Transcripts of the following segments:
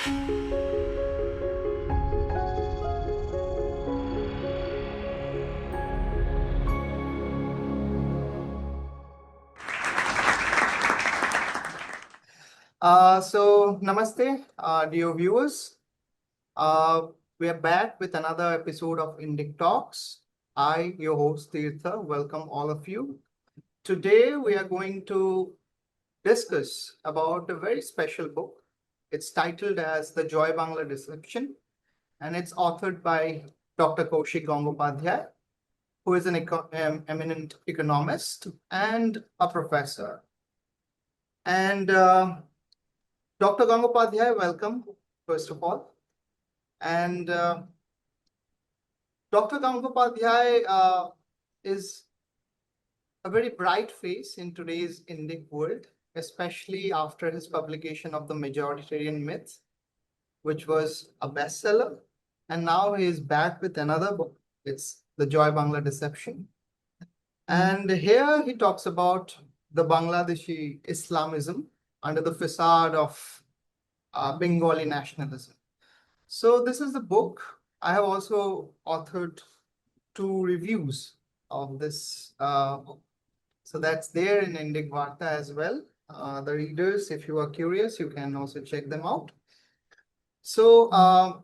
Namaste, dear viewers. We are back with another episode of Indic Talks. I, your host, Tirtha, welcome all of you. Today, we are going to discuss about a very special book. It's titled as The Joy Bangla Deception, and it's authored by Dr. Kausik Gangopadhyay, who is an eminent economist and a professor. And Dr. Gangopadhyay, welcome, first of all. And Dr. Gangopadhyay is a very bright face in today's Indic world, especially after his publication of The Majoritarian Myth, which was a bestseller. And now he is back with another book. It's The Joy Bangla Deception. And here he talks about the Bangladeshi Islamism under the facade of Bengali nationalism. So this is the book. I have also authored 2 reviews of this book. So that's there in Indic Varta as well. The readers, if you are curious, you can also check them out. So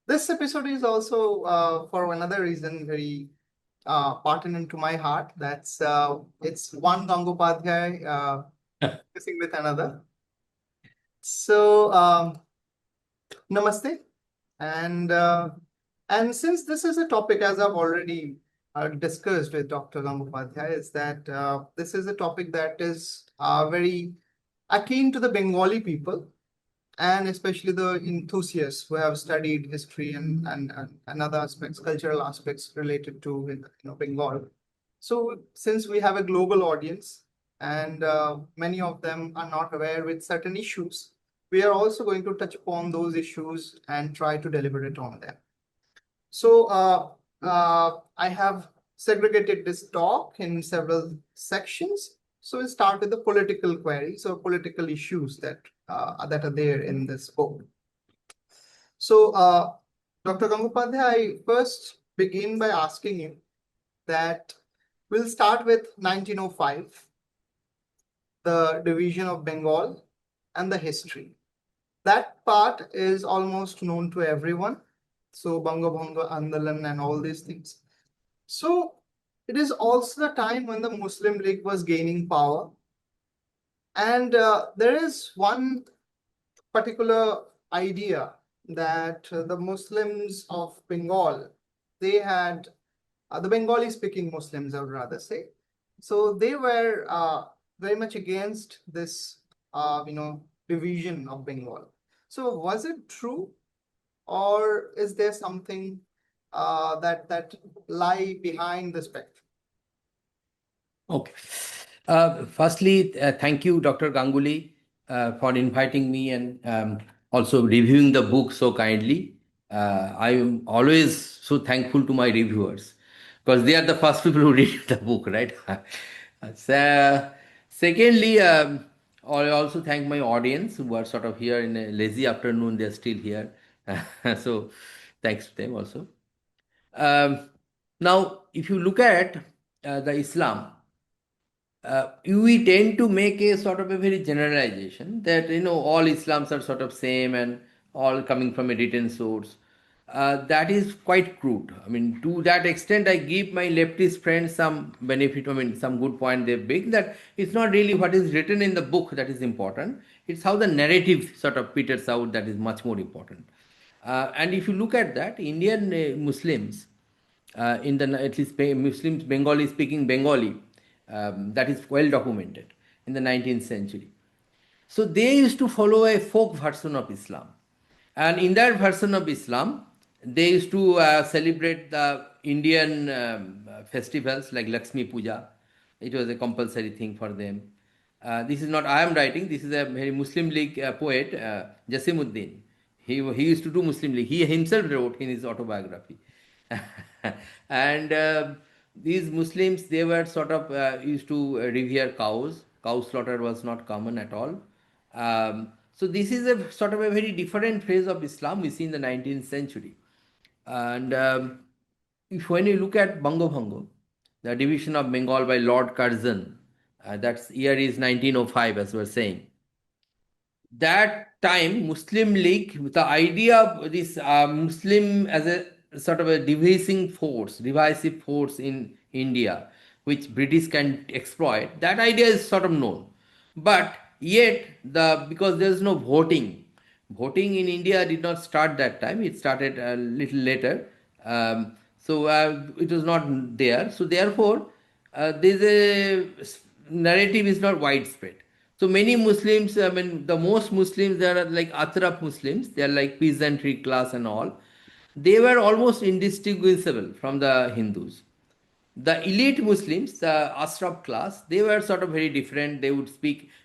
this episode is also, for another reason, very pertinent to my heart. That's it's one Gangopadhyay missing with another. So namaste, and since this is a topic, as I've already discussed with Dr. Gangopadhyay, is that this is a topic that is very akin to the Bengali people, and especially the enthusiasts who have studied history and other aspects, cultural aspects related to Bengal. So since we have a global audience and many of them are not aware with certain issues, we are also going to touch upon those issues and try to deliberate on them. So I have segregated this talk in several sections. So we'll start with the political queries or political issues that are there in this book. So Dr. Gangopadhyay, I first begin by asking you that we'll start with 1905, the division of Bengal and the history. That part is almost known to everyone. So Bangabhanga Andalan and all these things. So it is also the time when the Muslim League was gaining power. And there is one particular idea that the Muslims of Bengal, they had, the Bengali speaking Muslims, I would rather say. So they were very much against this, division of Bengal. So was it true, or is there something that lie behind the spectrum? Okay. Firstly, thank you, Dr. Ganguly, for inviting me and also reviewing the book so kindly. I am always so thankful to my reviewers because they are the first people who read the book, right? Secondly, I also thank my audience who are sort of here in a lazy afternoon. They're still here. So thanks to them also. Now, if you look at the Islam, we tend to make a sort of a very generalization that all Islams are sort of same and all coming from a written source. That is quite crude. I mean, to that extent, I give my leftist friends some benefit. I mean, some good point they make that it's not really what is written in the book that is important. It's how the narrative sort of peters out that is much more important. And if you look at that, Indian Muslims, in the at least Muslims, Bengali speaking Bengali, that is well documented in the 19th century. So they used to follow a folk version of Islam. And in that version of Islam, they used to celebrate the Indian festivals like Lakshmi Puja. It was a compulsory thing for them. This is not I am writing, this is a very Muslim League poet, Jasimuddin. He used to do Muslim League. He himself wrote in his autobiography. And these Muslims, they were sort of used to revere cows. Cow slaughter was not common at all. So this is a sort of a very different phase of Islam we see in the 19th century. And if when you look at Bangabhango, the division of Bengal by Lord Curzon, that year is 1905, as we were saying. That time, Muslim League, the idea of this Muslim as a sort of a divisive force in India, which British can exploit, that idea is sort of known. But yet, because there is no voting in India did not start that time. It started a little later. It was not there. So therefore, there's a narrative is not widespread. So many Muslims, I mean, the most Muslims, they are like Atrap Muslims, they are like peasantry class and all. They were almost indistinguishable from the Hindus. The elite Muslims, the Ashraf class, they were sort of very different. They would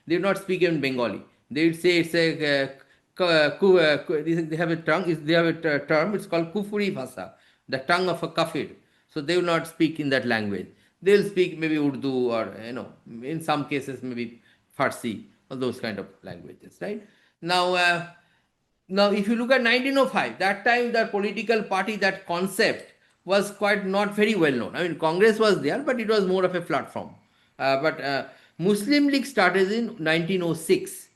not speak in Bengali. They would say it's a, they have a tongue, they have a term, it's called Kufuri Bhasa, the tongue of a kafir. So they will not speak in that language. They will speak maybe Urdu or, in some cases maybe Farsi or those kind of languages, right? Now, if you look at 1905, that time the political party, that concept was quite not very well known. I mean, Congress was there, but it was more of a platform. But Muslim League started in 1906.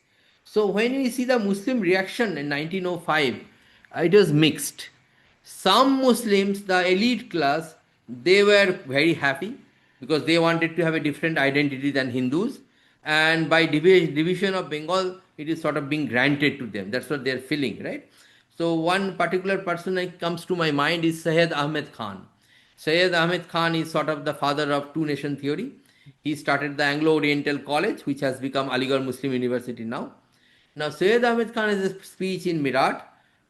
So when we see the Muslim reaction in 1905, it was mixed. Some Muslims, the elite class, they were very happy because they wanted to have a different identity than Hindus, and by division of Bengal, it is sort of being granted to them. That's what they're feeling, right? So one particular person that comes to my mind is Syed Ahmed Khan. Syed Ahmed Khan is sort of the father of two nation theory. He started the Anglo-Oriental College, which has become Aligarh Muslim University now. Now, Syed Ahmed Khan has a speech in Mirat,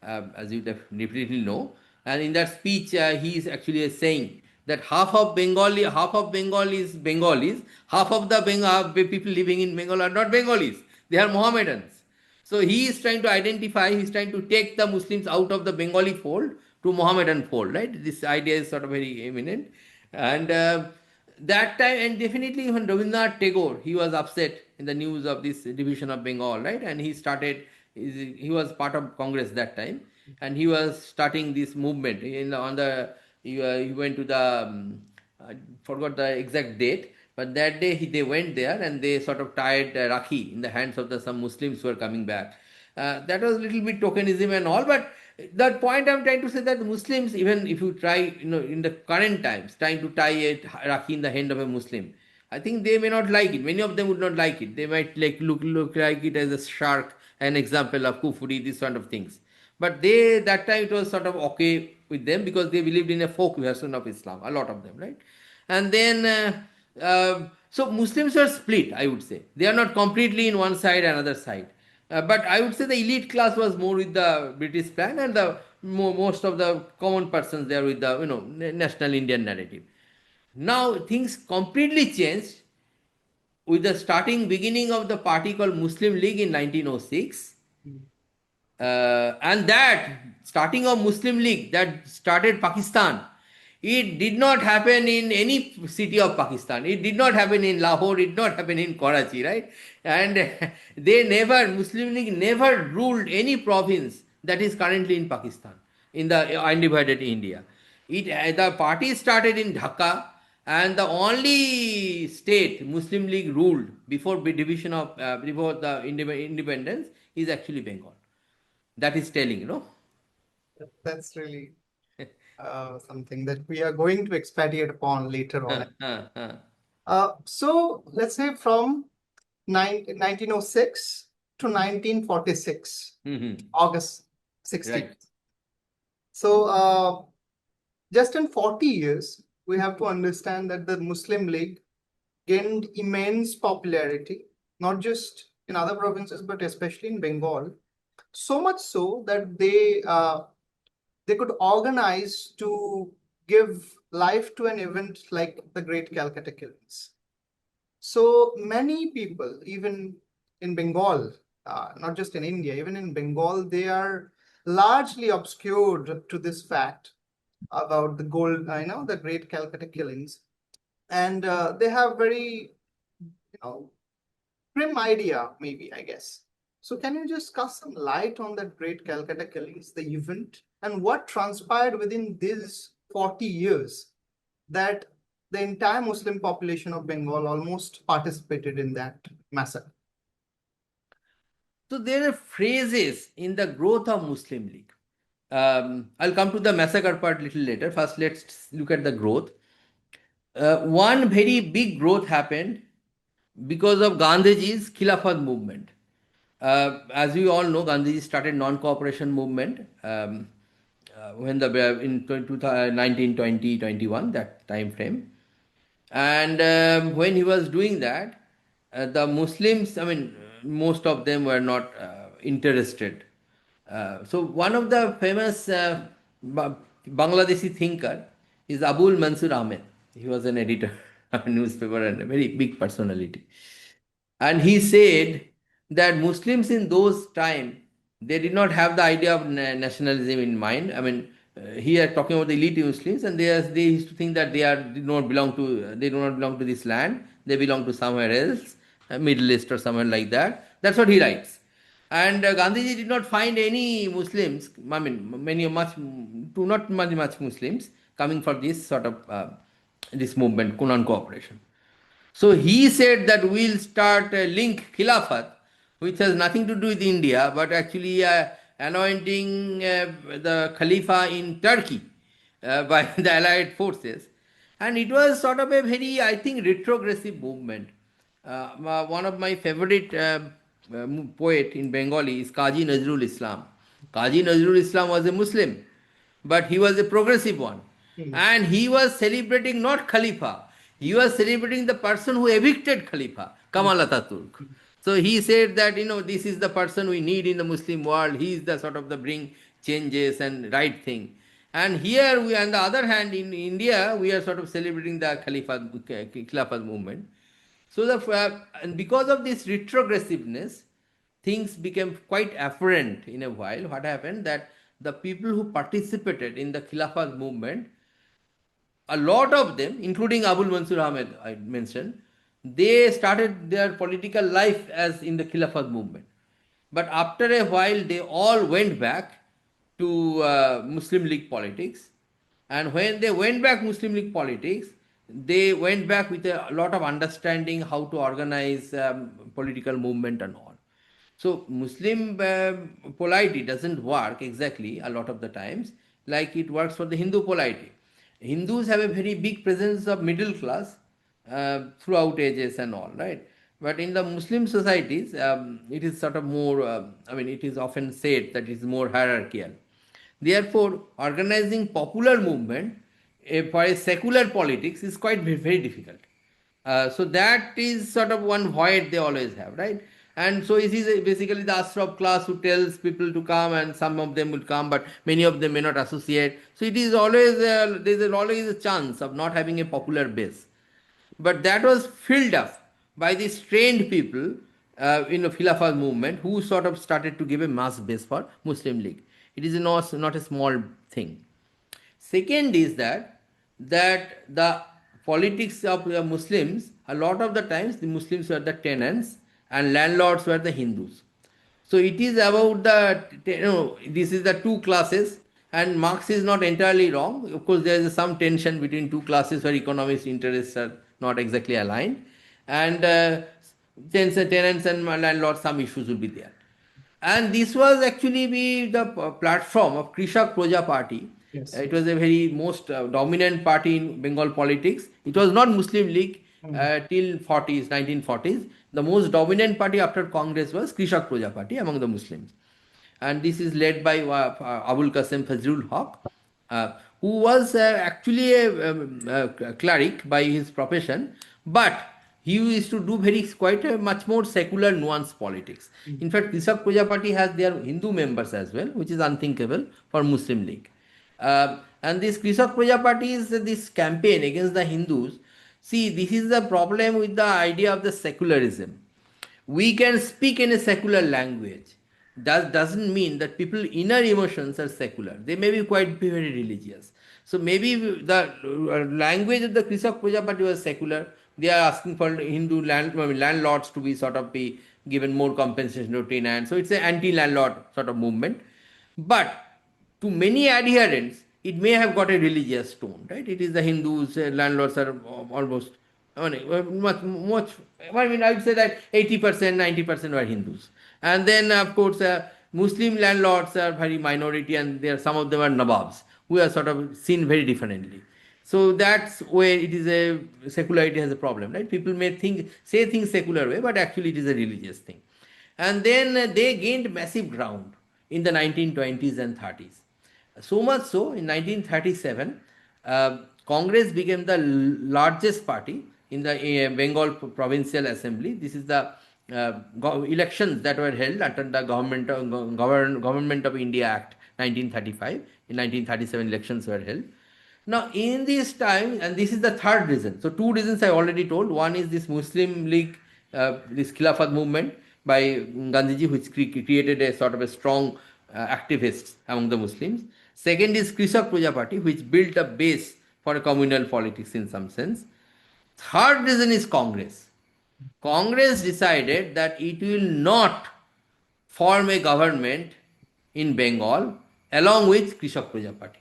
as you definitely know, and in that speech, he is actually saying that half of Bengal is Bengalis, half of the people living in Bengal are not Bengalis, they are Mohammedans. So he is trying to identify, he is trying to take the Muslims out of the Bengali fold to Mohammedan fold, right? This idea is sort of very eminent. And that time, and definitely even Rabindranath Tagore, he was upset in the news of this division of Bengal, right? And he was part of Congress that time, and he was starting this movement. He went to the, forgot the exact date, but that day they went there and they sort of tied Rakhi in the hands of some Muslims who were coming back. That was a little bit tokenism and all, but that point I'm trying to say that Muslims, even if you try, in the current times, trying to tie a Rakhi in the hand of a Muslim, I think they may not like it. Many of them would not like it. They might look like it as a shark, an example of kufuri, these sort of things. But that time it was sort of okay with them because they believed in a folk version of Islam, a lot of them, right? And then, so Muslims are split, I would say. They are not completely in one side, another side. But I would say the elite class was more with the British plan, and most of the common persons there with the national Indian narrative. Now things completely changed with the beginning of the party called Muslim League in 1906. And that starting of Muslim League that started Pakistan, it did not happen in any city of Pakistan. It did not happen in Lahore. It did not happen in Karachi, right? And Muslim League never ruled any province that is currently in Pakistan, in the undivided India. The party started in Dhaka, and the only state Muslim League ruled before before the independence is actually Bengal. That is telling. That's really something that we are going to expatiate upon later on. So let's say from 1906 to 1946, August 16th. Right. So just in 40 years, we have to understand that the Muslim League gained immense popularity, not just in other provinces, but especially in Bengal. So much so that they could organize to give life to an event like the Great Calcutta Killings. So many people, even in Bengal, not just in India, even in Bengal, they are largely obscured to this fact about the Great Calcutta Killings, and they have very, prim idea, maybe, I guess. So can you just cast some light on that great Calcutta killings, the event, and what transpired within these 40 years that the entire Muslim population of Bengal almost participated in that massacre? So there are phases in the growth of Muslim League. I'll come to the massacre part little later. First, let's look at the growth. One very big growth happened because of Gandhiji's Khilafat movement. As we all know, Gandhiji started non-cooperation movement when the in 1920, 21, that time frame. And when he was doing that, the Muslims, I mean, most of them were not interested. So one of the famous Bangladeshi thinker is Abul Mansur Ahmed. He was an editor of a newspaper and a very big personality. And he said that Muslims in those time, they did not have the idea of nationalism in mind. I mean, he are talking about the elite Muslims, and they used to think that they do not belong to this land. They belong to somewhere else, Middle East or somewhere like that. That's what he writes. And Gandhiji did not find any Muslims. I mean, not much Muslims coming for this sort of this movement, Kunan cooperation. So he said that we'll start a link Khilafat, which has nothing to do with India, but actually anointing the Khalifa in Turkey by the Allied forces. And it was sort of a very, I think, retrogressive movement. One of my favorite poet in Bengali is Kazi Nazrul Islam. Kazi Nazrul Islam was a Muslim, but he was a progressive one. And he was celebrating not Khalifa, he was celebrating the person who evicted Khalifa, Kamal Ataturk. So he said that, this is the person we need in the Muslim world. He is the sort of the bring changes and right thing. And here, on the other hand, in India, we are sort of celebrating the Khilafat movement. So and because of this retrogressiveness, things became quite apparent in a while. What happened that the people who participated in the Khilafat movement, a lot of them, including Abul Mansur Ahmed, I mentioned, they started their political life as in the Khilafat movement. But after a while, they all went back to Muslim League politics. And when they went back Muslim League politics, they went back with a lot of understanding how to organize political movement and all. So Muslim polity doesn't work exactly a lot of the times like it works for the Hindu polity. Hindus have a very big presence of middle class throughout ages and all, right? But in the Muslim societies, it is sort of more, it is often said that it is more hierarchical. Therefore, organizing popular movement for a secular politics is quite very difficult. So that is sort of one void they always have, right? And so it is basically the Ashraf class who tells people to come, and some of them will come, but many of them may not associate. So it is always there is always a chance of not having a popular base. But that was filled up by these trained people in the Khilafat movement who sort of started to give a mass base for Muslim League. It is not a small thing. Second is that the politics of the Muslims, a lot of the times the Muslims were the tenants and landlords were the Hindus. So it is about this is the two classes, and Marx is not entirely wrong. Of course, there is some tension between two classes where economist interests are not exactly aligned, and tenants and landlords, some issues will be there. And this was actually the platform of Krishak Proja Party. Yes. It was a very most dominant party in Bengal politics. It was not Muslim League till 1940s. The most dominant party after Congress was Krishak Proja Party among the Muslims. And this is led by Abul Qasim Fazlul Haq, who was actually a cleric by his profession, but he used to do quite a much more secular nuanced politics. In fact, Krishak Proja Party has their Hindu members as well, which is unthinkable for Muslim League. And this Krishak Proja Party is this campaign against the Hindus. See, this is the problem with the idea of the secularism. We can speak in a secular language. That doesn't mean that people's inner emotions are secular. They may be quite very religious. So maybe the language of the Krishak Proja Party was secular. They are asking for Hindu landlords to be sort of be given more compensation to tenants. So it's an anti-landlord sort of movement. But to many adherents, it may have got a religious tone, right? It is the Hindus, landlords are almost, I mean, much, I mean, I would say that 80%, 90% were Hindus. And then, of course, Muslim landlords are very minority, and there some of them are Nawabs, who are sort of seen very differently. So that's where it is a secularity has a problem, right? People may say things secular way, but actually it is a religious thing. And then they gained massive ground in the 1920s and 30s. So much so, in 1937, Congress became the largest party in the Bengal Provincial Assembly. This is the elections that were held under the Government of India Act 1935. In 1937, elections were held. Now, in this time, and this is the third reason. So, two reasons I already told. One is this Muslim League, this Khilafat movement by Gandhiji, which created a sort of a strong activists among the Muslims. Second is Krishak Praja Party, which built a base for a communal politics in some sense. Third reason is Congress. Congress decided that it will not form a government in Bengal along with Krishak Praja Party.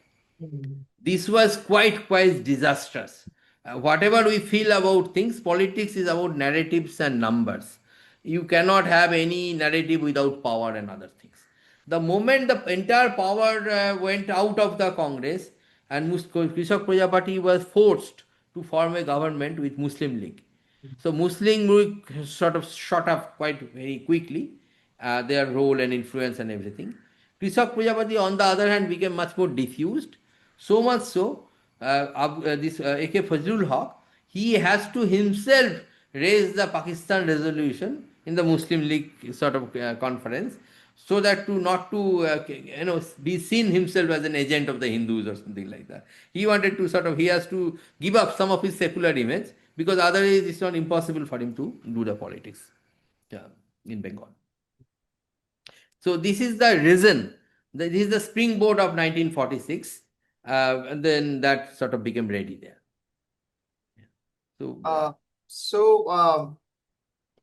This was quite disastrous. Whatever we feel about things, politics is about narratives and numbers. You cannot have any narrative without power and other things. The moment the entire power went out of the Congress and Krishak Praja Party was forced to form a government with Muslim League. So Muslim League sort of shot up quite very quickly, their role and influence and everything. Krishak Prajapati, on the other hand, became much more diffused. So much so, this A.K. Fazlul Haq, he has to himself raise the Pakistan resolution in the Muslim League sort of conference, so that to not to be seen himself as an agent of the Hindus or something like that. He wanted to sort of, he has to give up some of his secular image, because otherwise it's not impossible for him to do the politics in Bengal. So this is the reason, this is the springboard of 1946, and then that sort of became ready there. So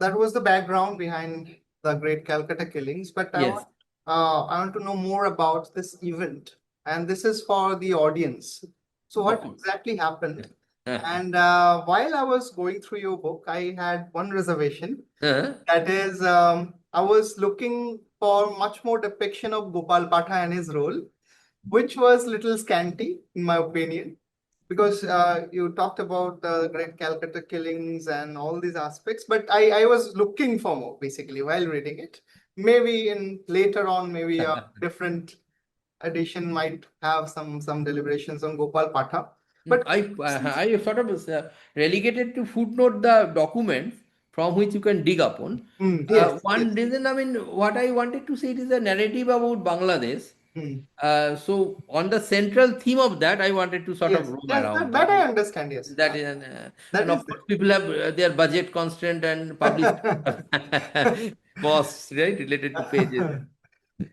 that was the background behind the Great Calcutta killings, but yes. I want to know more about this event, and this is for the audience. So what exactly happened? And while I was going through your book, I had one reservation. That is, I was looking for much more depiction of Gopal Patha and his role, which was little scanty, in my opinion, because you talked about the Great Calcutta killings and all these aspects, but I was looking for more, basically, while reading it. Maybe later on, maybe a different edition might have some deliberations on Gopal Patha. But I sort of relegated to footnote the documents from which you can dig upon. Yes, one reason, I mean, what I wanted to say, it is a narrative about Bangladesh. So on the central theme of that, I wanted to sort of roam around. That I understand, yes. That is, and of course, people have their budget constraint and publish costs, right, related to pages.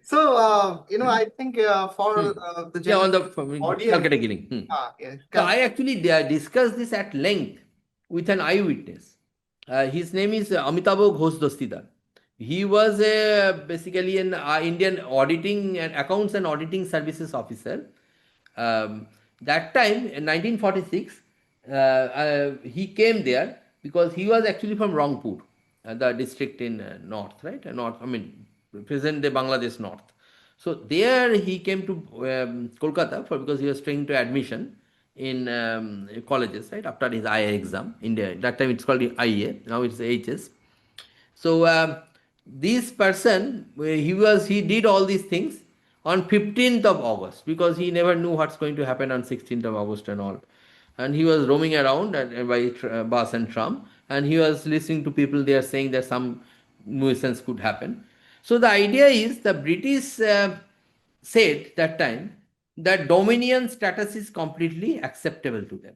So, I think for the general on the audience, Calcutta killing. So I actually discussed this at length with an eyewitness. His name is Amitabh Ghosh Dostidar. He was basically an Indian auditing and accounts and auditing services officer. That time in 1946, he came there because he was actually from Rangpur, the district in north, right? North, I mean, present day Bangladesh north. So there he came to Kolkata because he was trying to admission in colleges, right? After his IA exam, India. That time it's called IA. Now it's HS. So this person, he did all these things on 15th of August, because he never knew what's going to happen on 16th of August and all. And he was roaming around by bus and tram, and he was listening to people there saying that some nuisance could happen. So the idea is the British said that time that dominion status is completely acceptable to them.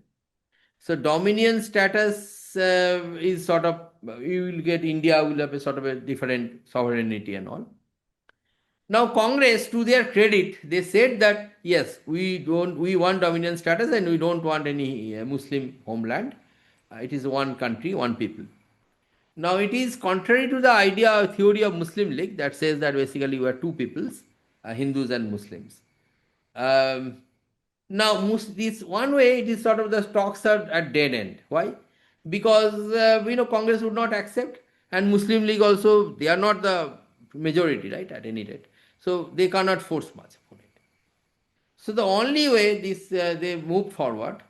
So dominion status is sort of, you will get, India will have a sort of a different sovereignty and all. Now Congress, to their credit, they said that yes, we want dominion status and we don't want any Muslim homeland. It is one country, one people. Now it is contrary to the idea or theory of Muslim League that says that basically we are two peoples, Hindus and Muslims. Um, Now, this one way it is sort of the talks are at dead end. Why? Because Congress would not accept, and Muslim League also they are not the majority, right? At any rate, so they cannot force much upon it. So the only way this they move forward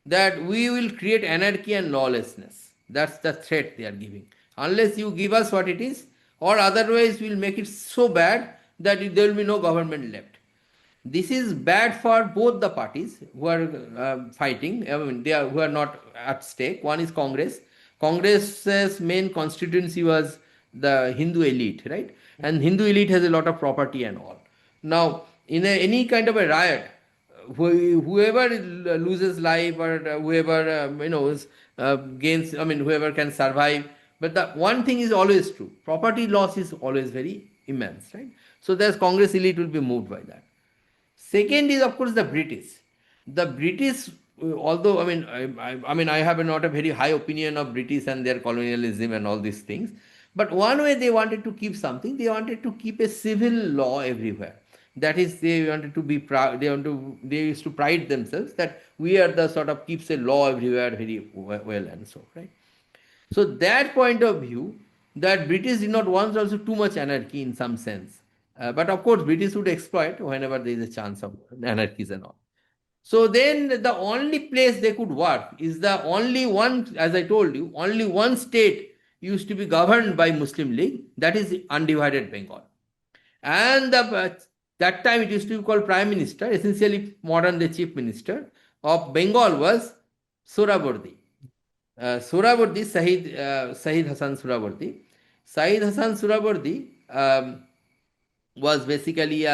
that we will create anarchy and lawlessness. That's the threat they are giving. Unless you give us what it is, or otherwise we'll make it so bad that there will be no government left. This is bad for both the parties who are fighting. I mean, who are not at stake. One is Congress. Congress's main constituency was the Hindu elite, right? And Hindu elite has a lot of property and all. Now, in any kind of a riot, whoever loses life or whoever gains, I mean, whoever can survive. But the one thing is always true: property loss is always very immense, right? So, there's Congress elite will be moved by that. Second is, of course, the British. The British, although I have not a very high opinion of British and their colonialism and all these things, but one way they wanted to keep something, they wanted to keep a civil law everywhere. That is, they wanted to be proud. They used to pride themselves that we are the sort of keeps a law everywhere very well and so right. So that point of view, that British did not want also too much anarchy in some sense. But of course, British would exploit whenever there is a chance of anarchies and all. So then the only place they could work is the only one, as I told you, only one state used to be governed by Muslim League, that is undivided Bengal. And that time it used to be called Prime Minister, essentially modern day Chief Minister of Bengal was Sohrawardy. Sohrawardy, Sahid Hasan Sohrawardy. Sahid Hasan Sohrawardy was basically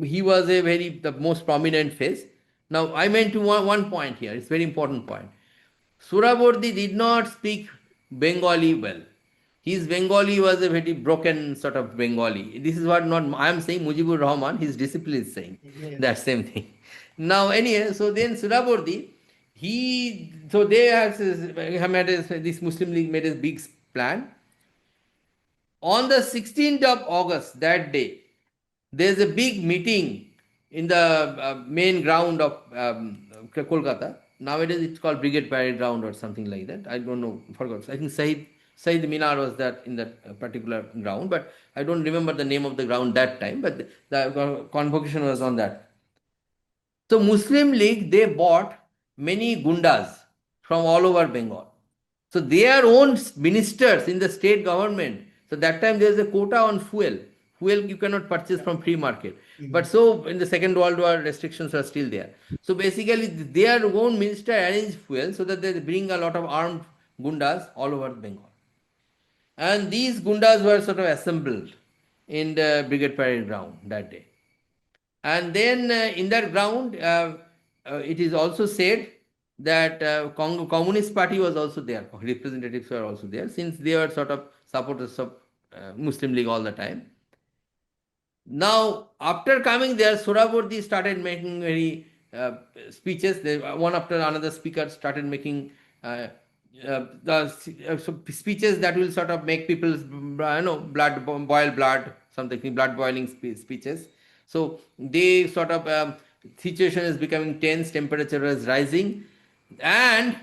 he was the most prominent face. Now I meant to one point here. It's a very important point. Sohrawardy did not speak Bengali well. His Bengali was a very broken sort of Bengali. This is what not I am saying. Mujibur Rahman, his disciple is saying that same thing. Now anyway, so then Sohrawardy, this Muslim League made a big plan. On the 16th of August, that day, there's a big meeting in the main ground of Kolkata. Nowadays it's called Brigade Parade Ground or something like that. I don't know, forgot. I think Said Minar was that in that particular ground, but I don't remember the name of the ground that time, but the convocation was on that. So Muslim League, they bought many gundas from all over Bengal. So their own ministers in the state government. So that time there is a quota on fuel. Fuel you cannot purchase from free market. But so in the Second World War restrictions are still there. So basically their own minister arranged fuel so that they bring a lot of armed gundas all over Bengal. And these gundas were sort of assembled in the Brigade Parade ground that day. And then in that ground, it is also said that Communist Party was also there, representatives were also there, since they were sort of supporters of Muslim League all the time. Now, after coming there, Sohrawardy started making very speeches. One after another speaker started making speeches that will sort of make people, boil blood, something, blood boiling speeches. So they sort of situation is becoming tense, temperature is rising, and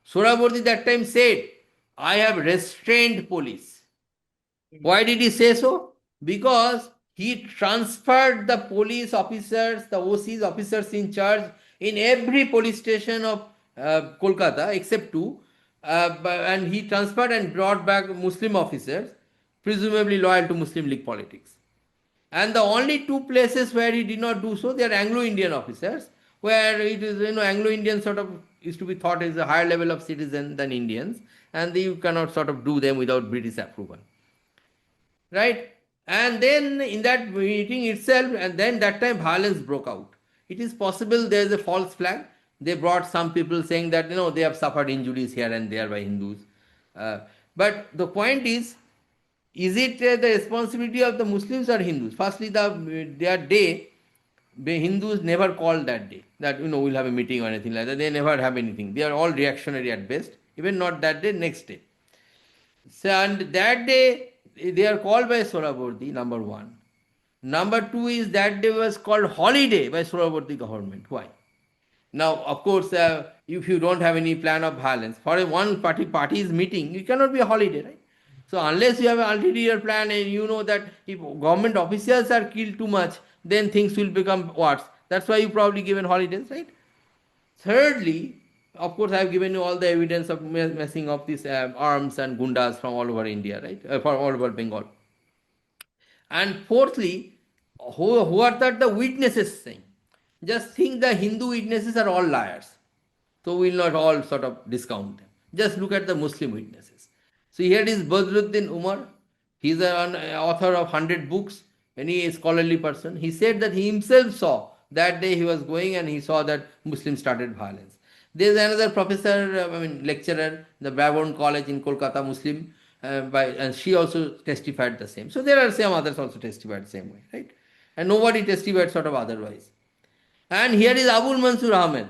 Sohrawardy that time said, "I have restrained police." Why did he say so? Because he transferred the police officers, the OCs, officers in charge in every police station of Kolkata except two, and he transferred and brought back Muslim officers, presumably loyal to Muslim League politics. And the only two places where he did not do so, they are Anglo-Indian officers, where it is, Anglo-Indian sort of is to be thought as a higher level of citizen than Indians, and you cannot sort of do them without British approval. Right? And then in that meeting itself, and then that time violence broke out. It is possible there is a false flag. They brought some people saying that, they have suffered injuries here and there by Hindus. But the point is it the responsibility of the Muslims or Hindus? Firstly, their day, the Hindus never called that day, that, we'll have a meeting or anything like that. They never have anything. They are all reactionary at best, even not that day, next day. So, and that day they are called by Sorabordi, number one. Number two is that day was called holiday by Sorabordi government. Why? Now, of course, if you don't have any plan of violence, for a one party is meeting, it cannot be a holiday, right? So unless you have an ulterior plan and you know that if government officials are killed too much, then things will become worse. That's why you probably given holidays, right? Thirdly, of course, I have given you all the evidence of messing up these arms and gundas from all over India, right? For all over Bengal. And fourthly, who are that the witnesses saying? Just think the Hindu witnesses are all liars. So we will not all sort of discount them. Just look at the Muslim witnesses. So here is Badruddin Umar. He is an author of 100 books, and he is a scholarly person. He said that he himself saw that day he was going and he saw that Muslims started violence. There is another professor, lecturer, the Brabourne College in Kolkata, Muslim, and she also testified the same. So there are some others also testified the same way, right? And nobody testified sort of otherwise. And here is Abul Mansur Ahmed,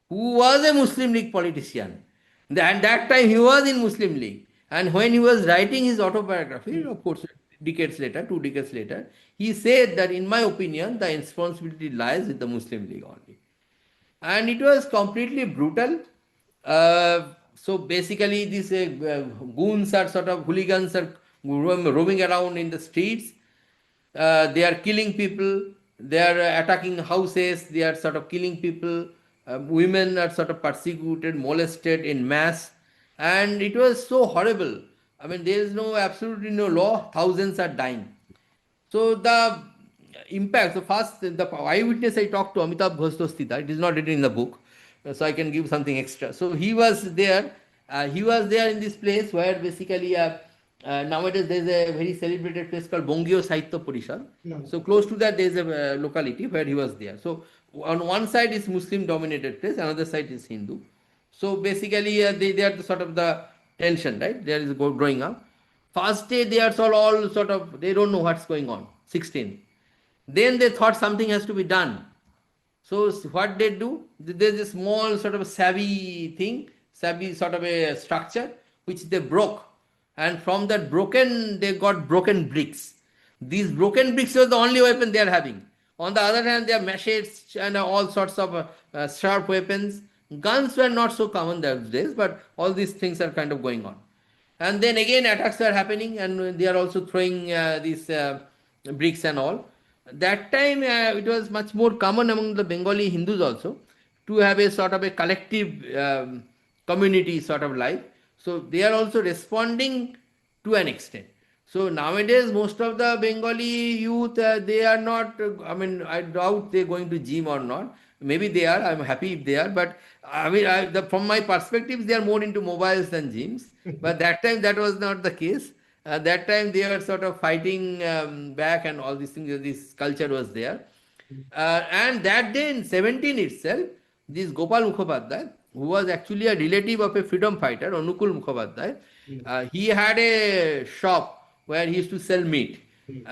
who was a Muslim League politician. And that time he was in Muslim League. And when he was writing his autobiography, of course, decades later, 2 decades later, he said that, in my opinion, the responsibility lies with the Muslim League only. And it was completely brutal. So basically, these goons are sort of hooligans are roaming around in the streets. They are killing people, they are attacking houses, they are sort of killing people. Women are sort of persecuted, molested in mass, and it was so horrible. I mean, there is no absolutely no law, thousands are dying. So the impact, so first, the eyewitness I talked to, Amitabh Ghostostita, it is not written in the book, so I can give something extra. So he was there in this place where basically nowadays there is a very celebrated place called Bongio Sahitya Parishad. So close to that there is a locality where he was there. So on one side is Muslim dominated place, another side is Hindu. So basically they are the sort of the tension, right? There is growing up. First day they are all sort of, they don't know what's going on. 16. Then they thought something has to be done. So what they do, there's a small sort of savvy sort of a structure which they broke. And from that broken, they got broken bricks. These broken bricks were the only weapon they are having. On the other hand, they have machetes and all sorts of sharp weapons. Guns were not so common those days, but all these things are kind of going on. And then again, attacks are happening, and they are also throwing these bricks and all. That time, it was much more common among the Bengali Hindus also to have a sort of a collective community sort of life. So they are also responding to an extent. So nowadays, most of the Bengali youth, they are not, I doubt they're going to gym or not. Maybe they are, I'm happy if they are, but from my perspective, they are more into mobiles than gyms. But that time, that was not the case. That time, they were sort of fighting back and all these things, this culture was there. And that day in 17 itself, this Gopal Mukhopadhyay, who was actually a relative of a freedom fighter, Anukul Mukhopadhyay, he had a shop where he used to sell meat.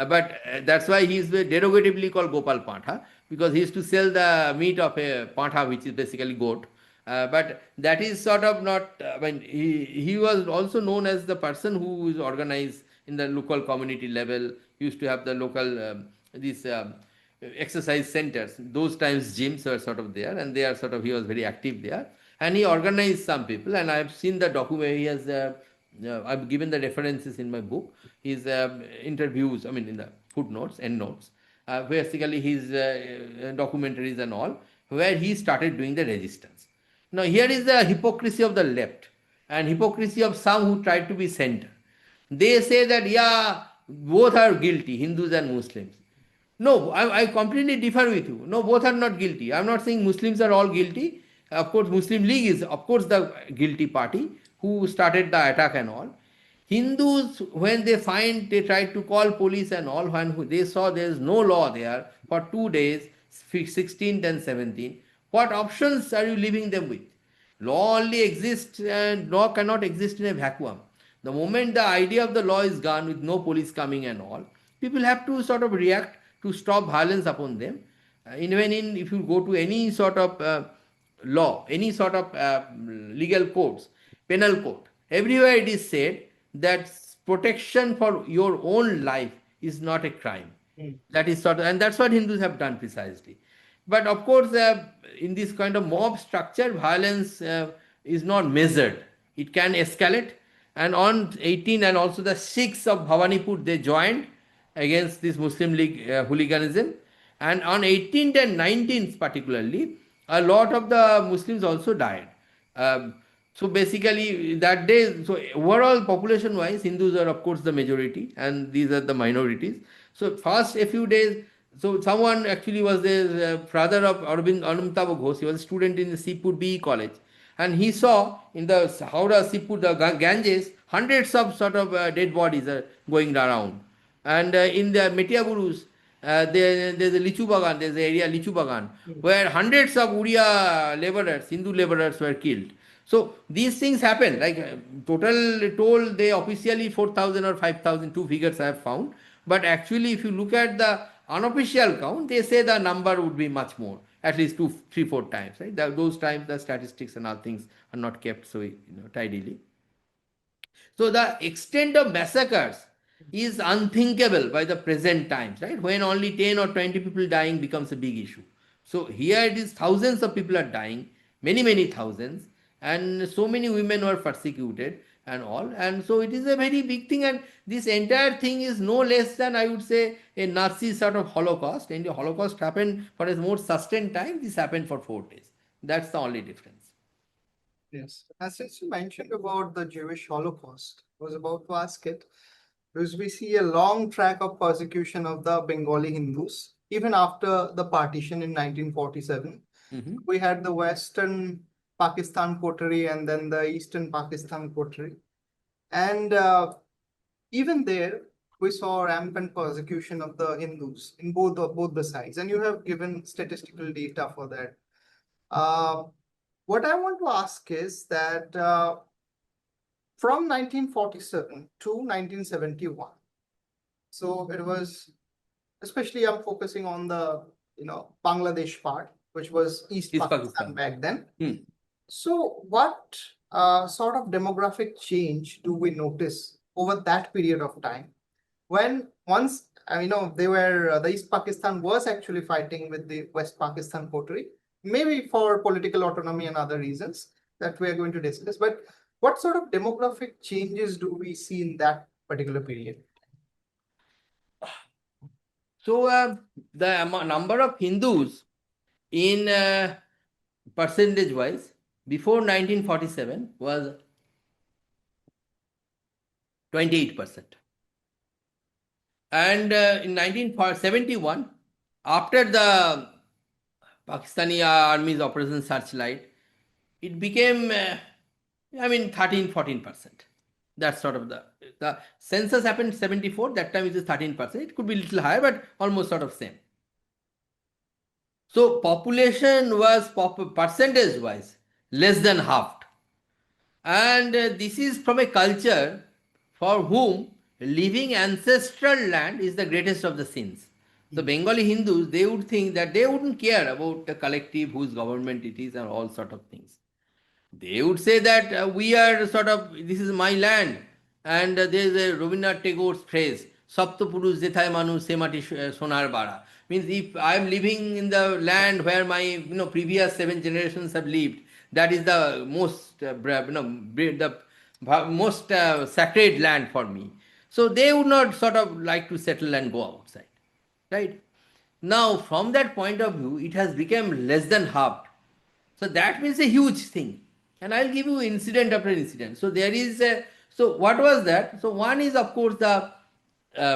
But that's why he is derogatively called Gopal Patha, because he used to sell the meat of a Patha, which is basically goat. But that is sort of not, he was also known as the person who is organized in the local community level, used to have the local, these exercise centers. Those times gyms were sort of there, and they are sort of, he was very active there. And he organized some people, and I have seen the document, he has, I've given the references in my book, his interviews, in the footnotes, endnotes, basically his documentaries and all, where he started doing the resistance. Now here is the hypocrisy of the left and hypocrisy of some who tried to be center. They say that, yeah, both are guilty, Hindus and Muslims. No, I completely differ with you. No, both are not guilty. I'm not saying Muslims are all guilty. Of course, Muslim League is, of course, the guilty party who started the attack and all. Hindus, when they tried to call police and all, when they saw there is no law there for 2 days, 16th and 17th, what options are you leaving them with? Law only exists, and law cannot exist in a vacuum. The moment the idea of the law is gone with no police coming and all, people have to sort of react to stop violence upon them. If you go to any sort of law, any sort of legal codes, penal code, everywhere it is said that protection for your own life is not a crime. That is sort of, and that's what Hindus have done precisely. But of course, in this kind of mob structure, violence is not measured. It can escalate. And on 18, and also the Sikhs of Bhawanipur, they joined against this Muslim League hooliganism. And on 18th and 19th, particularly, a lot of the Muslims also died. Um, so basically, that day, so overall population wise, Hindus are of course the majority, and these are the minorities. So first a few days, so someone actually was the father of Arvind Anantab Ghosh. He was a student in the Sipur BE college, and he saw in the Howrah Sipur, the Ganges, hundreds of sort of dead bodies are going around. And in the Metiaburus, there's a Lichu Bagan, there's an area Lichu Bagan, where hundreds of Uriya laborers, Hindu laborers were killed. So these things happen. Like total told they officially 4,000 or 5,000, two figures I have found. But actually, if you look at the unofficial count, they say the number would be much more, at least 2, 3, 4 times. Right? Those times the statistics and all things are not kept so tidily. So the extent of massacres is unthinkable by the present times, right? When only 10 or 20 people dying becomes a big issue. So here it is thousands of people are dying, many, many thousands, and so many women were persecuted and all. And so it is a very big thing, and this entire thing is no less than, I would say, a Nazi sort of Holocaust. And the Holocaust happened for a more sustained time, this happened for 4 days. That's the only difference. Yes. And since you mentioned about the Jewish Holocaust, I was about to ask it, because we see a long track of persecution of the Bengali Hindus, even after the partition in 1947. We had the Western Pakistan coterie and then the Eastern Pakistan coterie. And even there, we saw rampant persecution of the Hindus in both the sides. And you have given statistical data for that. What I want to ask is that from 1947 to 1971, so it was, especially I'm focusing on the Bangladesh part, which was East Pakistan back then. So what sort of demographic change do we notice over that period of time when once they were the East Pakistan was actually fighting with the West Pakistan coterie, maybe for political autonomy and other reasons that we are going to discuss, but what sort of demographic changes do we see in that particular period? So the number of Hindus in percentage wise before 1947 was 28%. And in 1971, after the Pakistani Army's Operation Searchlight, it became, 13, 14%. That's sort of the census happened 74, that time it is 13%. It could be a little higher, but almost sort of same. So population was percentage wise less than halved. And this is from a culture for whom living ancestral land is the greatest of the sins. The Bengali Hindus, they would think that they wouldn't care about the collective, whose government it is, and all sort of things. They would say that we are sort of, this is my land. And there is a Rabindranath Tagore's phrase, Saptapurush Jethay Manu Semati Sonar Bara. Means if I am living in the land where my previous 7 generations have lived, that is the most most sacred land for me. So they would not sort of like to settle and go outside, right? Now, from that point of view, it has become less than halved. So that means a huge thing. And I'll give you incident after incident. So there is so what was that? So one is of course the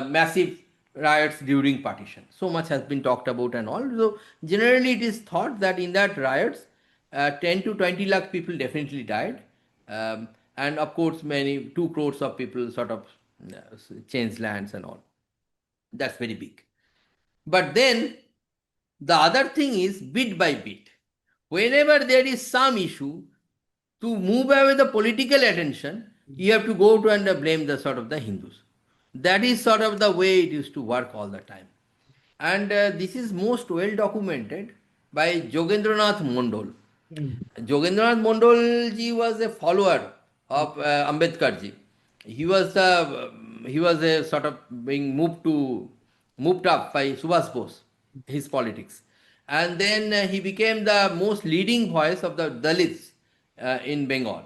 massive riots during partition. So much has been talked about and all. So generally it is thought that in that riots, 10 to 20 lakh people definitely died. And of course 2 crores of people sort of changed lands and all. That's very big. But then the other thing is bit by bit. Whenever there is some issue, to move away the political attention, you have to go to and blame the sort of the Hindus. That is sort of the way it used to work all the time. And this is most well documented by Jogendranath Mondol. Jogendranath Mondol ji was a follower of Ambedkar ji. he was a sort of being moved up by Subhas Bose, his politics, and then he became the most leading voice of the Dalits in Bengal.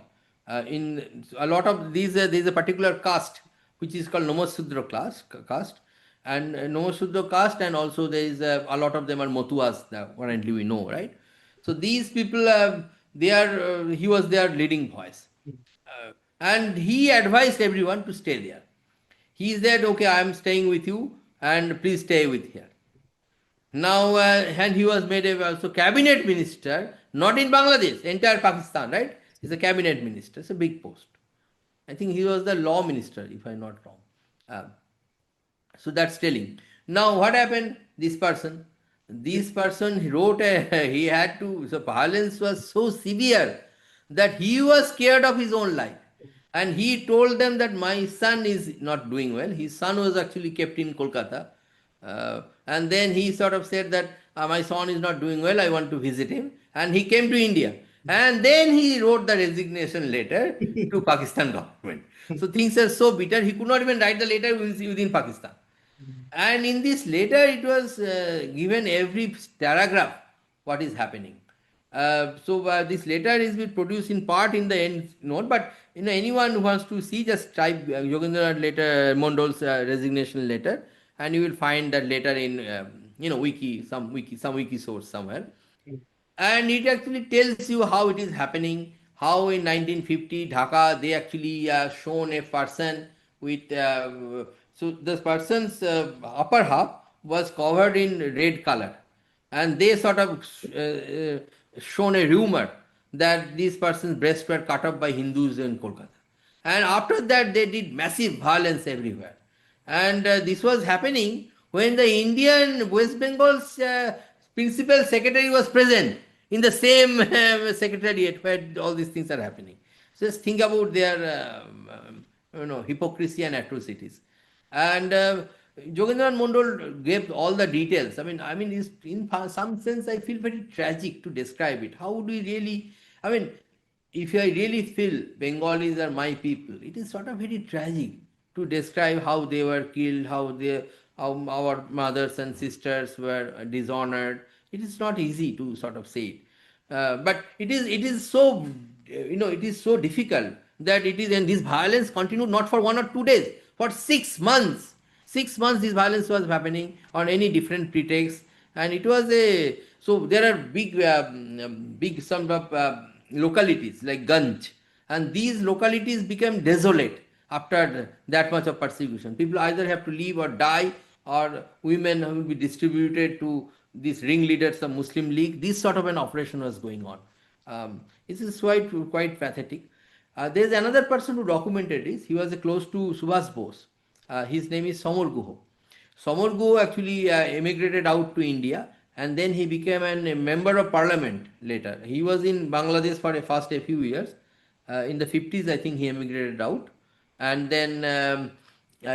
In a lot of these, there is a particular caste which is called Nomosudra caste, and Nomosudra caste, and also there is a lot of them are Motuas. Currently, we know, right? So these people, they are. He was their leading voice, and he advised everyone to stay there. He said, "Okay, I am staying with you, and please stay with here." Now, and he was made a also cabinet minister, not in Bangladesh, entire Pakistan, right? He's a cabinet minister. It's a big post. I think he was the law minister, if I'm not wrong. Uh, so that's telling. Now, what happened? This person he wrote a, he had to, so violence was so severe that he was scared of his own life. And he told them that my son is not doing well. His son was actually kept in Kolkata. And then he sort of said that my son is not doing well, I want to visit him. And he came to India. And then he wrote the resignation letter to Pakistan government. So things are so bitter, he could not even write the letter within Pakistan. And in this letter, it was given every paragraph what is happening. This letter is being produced in part in the end note, but anyone who wants to see, just type Yogendranath letter, Mondol's resignation letter, and you will find that letter in some wiki source somewhere. And it actually tells you how it is happening, how in 1950 Dhaka they actually shown a person with so this person's upper half was covered in red color, and they sort of shown a rumor that this person's breasts were cut off by Hindus in Kolkata. And after that, they did massive violence everywhere. And this was happening when the Indian West Bengal's principal secretary was present in the same secretariat where all these things are happening. Just think about their hypocrisy and atrocities. And Jogendranath Mondol gave all the details. In some sense, I feel very tragic to describe it. How would we really, if I really feel Bengalis are my people, it is sort of very tragic to describe how they were killed, how our mothers and sisters were dishonored. It is not easy to sort of say it. But it is so, it is so difficult that it is, and this violence continued not for 1 or 2 days, for 6 months. 6 months this violence was happening on any different pretext, and it was so there are big some of localities like Ganj, and these localities became desolate after that much of persecution. People either have to leave or die, or women will be distributed to these ringleaders of Muslim League. This sort of an operation was going on. This is quite pathetic. There is another person who documented this. He was close to Subhas Bose. His name is Samar Guha. Samar Guha actually emigrated out to India, and then he became a member of parliament later. He was in Bangladesh for a few years. In the 50s, I think he emigrated out, and then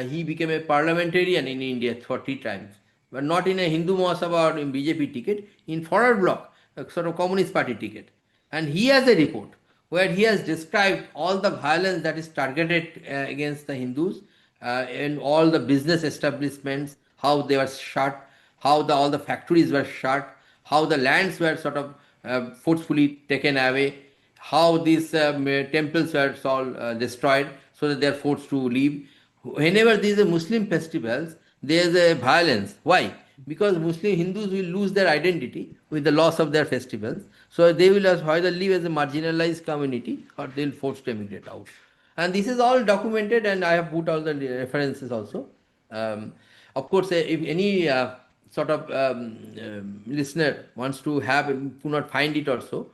he became a parliamentarian in India 40 times, but not in a Hindu Mahasabha or in BJP ticket, in forward bloc, a sort of Communist Party ticket. And he has a report where he has described all the violence that is targeted against the Hindus and all the business establishments, how they were shut, how all the factories were shut, how the lands were sort of forcefully taken away, how these temples were all destroyed so that they are forced to leave. Whenever there is a Muslim festivals, there is a violence. Why? Because Muslim Hindus will lose their identity with the loss of their festivals. So they will either live as a marginalized community or they will forced to emigrate out. And this is all documented, and I have put all the references also. Of course, if any sort of listener wants to could not find it also,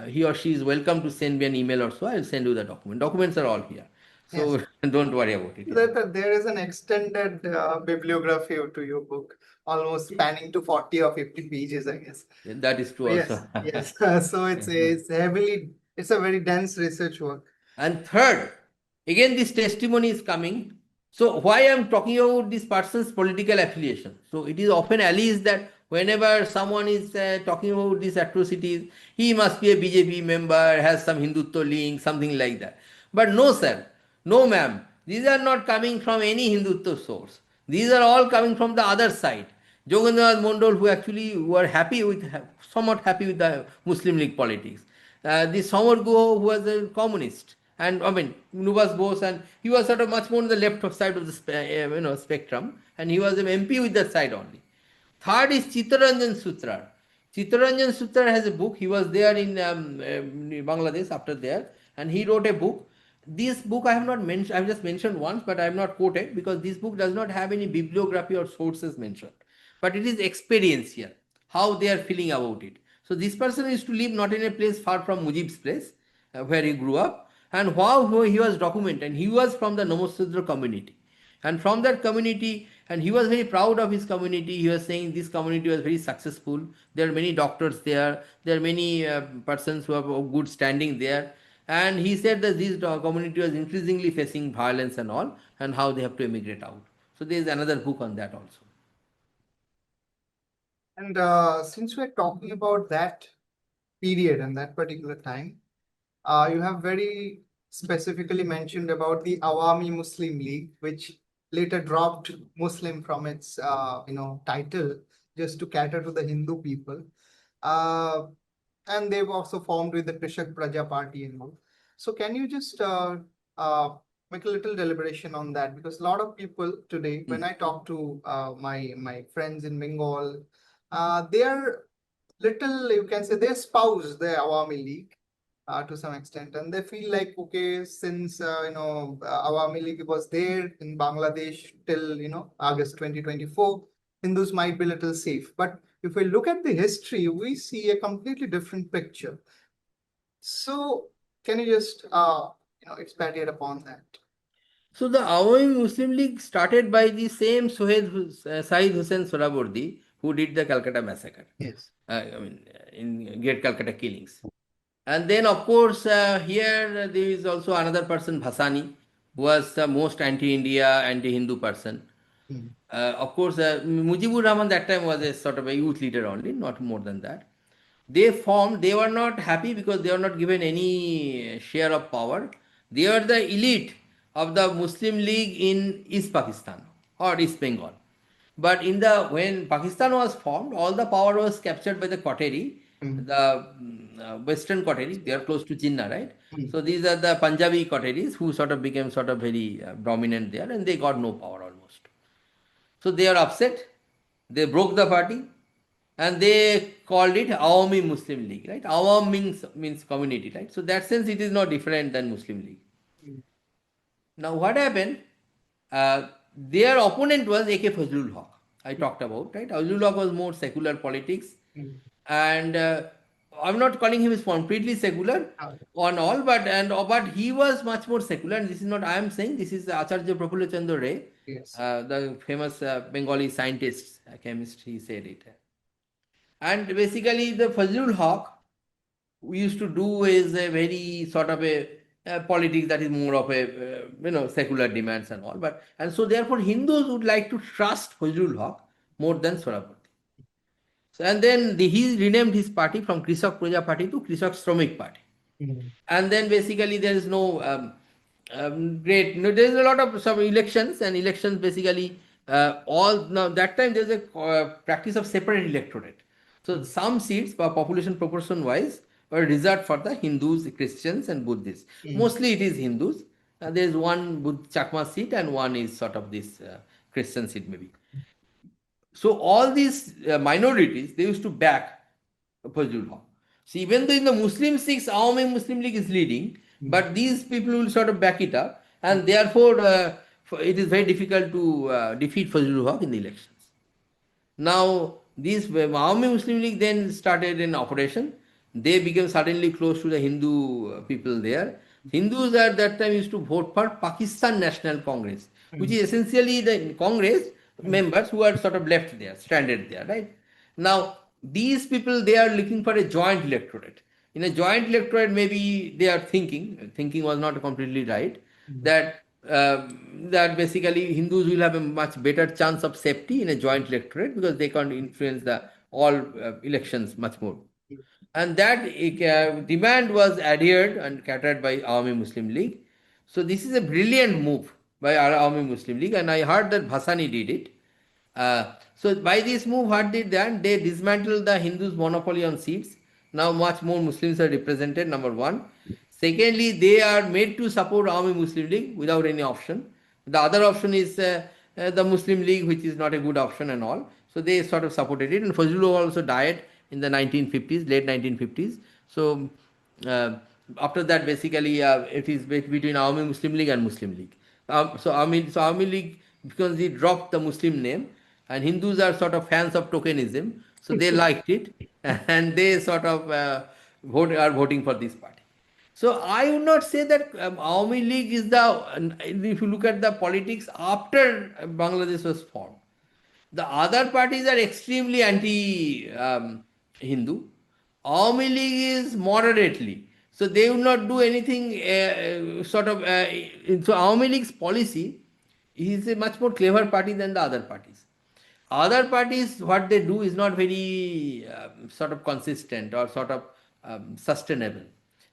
he or she is welcome to send me an email also. I will send you the document. Documents are all here. So yes. Don't worry about it. There is an extended bibliography to your book, almost spanning to 40 or 50 pages, I guess. That is true also. Yes. So it's a very dense research work. And third, again, this testimony is coming. So why I am talking about this person's political affiliation? So it is often alleged that whenever someone is talking about these atrocities, he must be a BJP member, has some Hindutva link, something like that. But no, sir. No, ma'am. These are not coming from any Hindutva source. These are all coming from the other side. Jogendranath Mondal, who actually were happy with, somewhat happy with the Muslim League politics. The Samar Guha, who was a communist, and I mean Nubas Bose, and he was sort of much more on the left side of the spectrum, and he was an MP with that side only. Third is Chittaranjan Sutrar. Chittaranjan Sutrar has a book. He was there in Bangladesh after there, and he wrote a book. This book I have not mentioned. I have just mentioned once, but I have not quoted because this book does not have any bibliography or sources mentioned. But it is experiential, how they are feeling about it. So this person used to live not in a place far from Mujib's place, where he grew up, and how he was documented. He was from the Namasudra community. And from that community, and he was very proud of his community. He was saying this community was very successful. There are many doctors there. There are many persons who have a good standing there. And he said that this community was increasingly facing violence and all, and how they have to emigrate out. So there is another book on that also. And since we're talking about that period and that particular time, you have very specifically mentioned about the Awami Muslim League, which later dropped Muslim from its title just to cater to the Hindu people. And they've also formed with the Krishak Praja Party and all. So can you just make a little deliberation on that? Because a lot of people today, when I talk to my friends in Bengal, they are little, you can say, they espouse the Awami League to some extent, and they feel like, okay, since Awami League was there in Bangladesh till August 2024, Hindus might be a little safe. But if we look at the history, we see a completely different picture. So can you just expatiate upon that? So the Awami Muslim League started by the same Saeed Hussain Sohrawardi who did the Calcutta massacre. Yes. In Great Calcutta killings. And then, of course, here there is also another person, Bhasani, who was the most anti-India, anti-Hindu person. Of course, Mujibur Rahman that time was a sort of a youth leader only, not more than that. They were not happy because they were not given any share of power. They were the elite of the Muslim League in East Pakistan or East Bengal. But when Pakistan was formed, all the power was captured by the Koteri, the Western Koteris. They are close to Jinnah, right? So these are the Punjabi Koteris who sort of became sort of very dominant there, and they got no power almost. So they are upset. They broke the party, and they called it Awami Muslim League, right? Awam means community, right? So that sense it is not different than Muslim League. Now what happened? Their opponent was A.K. Fazlul Haq. I talked about, right? Fazlul Haq was more secular politics, and I'm not calling him completely secular on all, but he was much more secular. And this is not I am saying. This is Acharya Prafulla Chandra Ray, the famous Bengali scientist, chemist. He said it. And basically, the Fazlul Haq we used to do is a very sort of a politics that is more of a secular demands and all. And so therefore Hindus would like to trust Fazlul Haq more than Sohrawardi. So, and then he renamed his party from Krishak Praja Party to Krishak Shramik Party. And then basically there is no there is a lot of some elections, and elections basically now that time there is a practice of separate electorate. So some seats, population proportion wise, were reserved for the Hindus, Christians, and Buddhists. Mostly it is Hindus. There is one Chakma seat and one is sort of this Christian seat maybe. So all these minorities, they used to back Fazlul Haq. So even though in the Muslim Sikhs, Awami Muslim League is leading, but these people will sort of back it up, and therefore it is very difficult to defeat Fazlul Haq in the elections. Now, these Awami Muslim League then started an operation. They became suddenly close to the Hindu people there. Hindus at that time used to vote for Pakistan National Congress, which is essentially the Congress members who are sort of left there, stranded there, right? Now, these people, they are looking for a joint electorate. In a joint electorate, maybe they are thinking was not completely right, that basically Hindus will have a much better chance of safety in a joint electorate because they can influence all elections much more. And that demand was adhered and catered by Awami Muslim League. So this is a brilliant move by Awami Muslim League, and I heard that Bhasani did it. So by this move, what did they? They dismantled the Hindus' monopoly on seats. Now much more Muslims are represented, number one. Secondly, they are made to support Awami Muslim League without any option. The other option is the Muslim League, which is not a good option and all. So they sort of supported it. And Fazlullah also died in the 1950s, late 1950s. So after that, basically, it is between Awami Muslim League and Muslim League. Awami League, because he dropped the Muslim name, and Hindus are sort of fans of tokenism, so they liked it, and they sort of are voting for this party. So I would not say that Awami League is if you look at the politics after Bangladesh was formed, the other parties are extremely anti-Hindu. Awami League is moderately. So they will not do anything so Awami League's policy is a much more clever party than the other parties. Other parties, what they do is not very sort of consistent or sort of sustainable.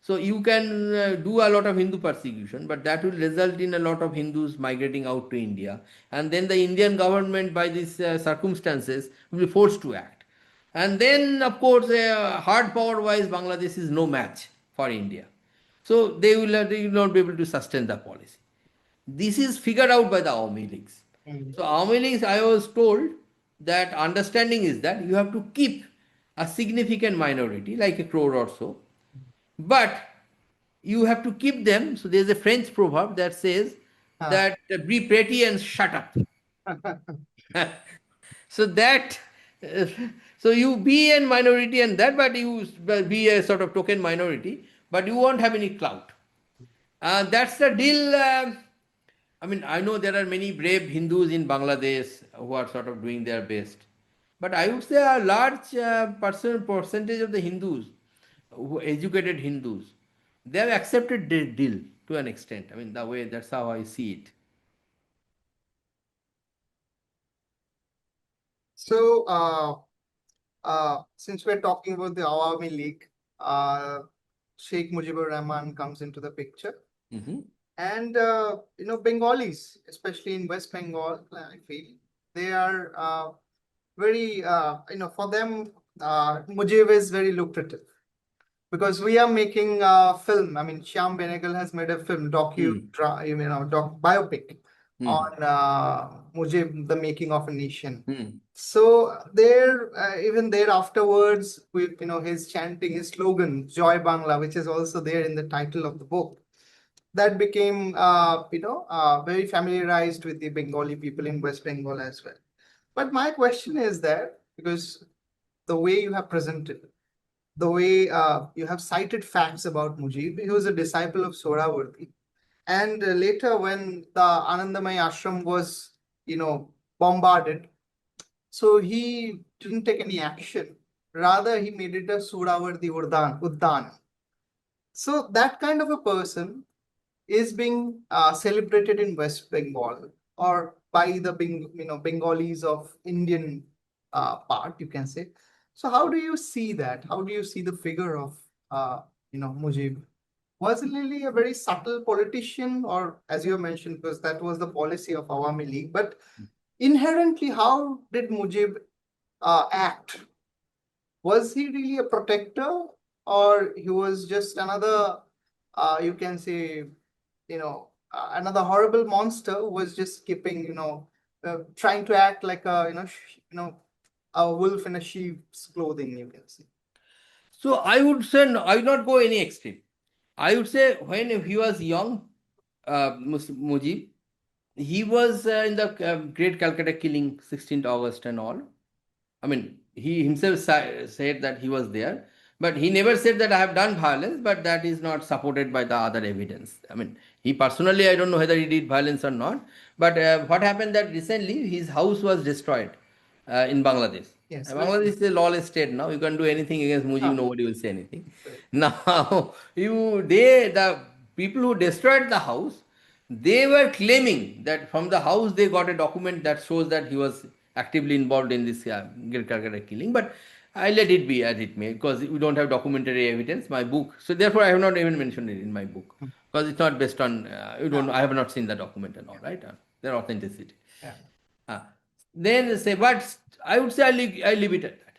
So you can do a lot of Hindu persecution, but that will result in a lot of Hindus migrating out to India. And then the Indian government, by these circumstances, will be forced to act. And then, of course, hard power wise, Bangladesh is no match for India. So they will not be able to sustain the policy. This is figured out by the Awami Leagues. So Awami Leagues, I was told that understanding is that you have to keep a significant minority, like a crore or so, but you have to keep them. So there's a French proverb that says that be pretty and shut up. So that so you be a minority and that, but you be a sort of token minority, but you won't have any clout. That's the deal. I mean, I know there are many brave Hindus in Bangladesh who are sort of doing their best, but I would say a large percentage of the Hindus, who educated Hindus, they have accepted the deal to an extent. I mean, that's how I see it. So, since we're talking about the Awami League, Sheikh Mujibur Rahman comes into the picture. And, Bengalis, especially in West Bengal, I feel, they are very, for them, Mujib is very lucrative. Because we are making a film. I mean, Shyam Benegal has made a film, biopic on Mujib, the making of a nation. So there, even there afterwards, with his chanting, his slogan, Joy Bangla, which is also there in the title of the book, that became very familiarized with the Bengali people in West Bengal as well. But my question is that because the way you have presented, the way you have cited facts about Mujib, he was a disciple of Sohrawardi. And later, when the Anandamay ashram was, bombarded, so he didn't take any action. Rather, he made it a Sohrawardi Uddan. So that kind of a person is being celebrated in West Bengal or by the Bengalis of Indian part, you can say. So how do you see that? How do you see the figure of Mujib? Was he really a very subtle politician, or as you mentioned, because that was the policy of Awami League, but inherently, how did Mujib act? Was he really a protector, or he was just another, you can say, another horrible monster who was just keeping, trying to act like a, a wolf in a sheep's clothing, you can say. So I would say, no, I would not go any extreme. I would say when he was young, Mujib, he was in the great Calcutta killing, 16th August and all. I mean, he himself said that he was there, but he never said that I have done violence, but that is not supported by the other evidence. I mean, he personally, I don't know whether he did violence or not, but what happened that recently his house was destroyed in Bangladesh. Yes, Bangladesh is a lawless state now. You can do anything against Mujib, nobody will say anything. Now, the people who destroyed the house, they were claiming that from the house they got a document that shows that he was actively involved in this Calcutta killing. But I let it be as it may, because we don't have documentary evidence. My book, so therefore I have not even mentioned it in my book. because it's not based on, you don't, I have not seen the document and all, right? Their authenticity. Yeah. Then say, but I would say I leave it at that.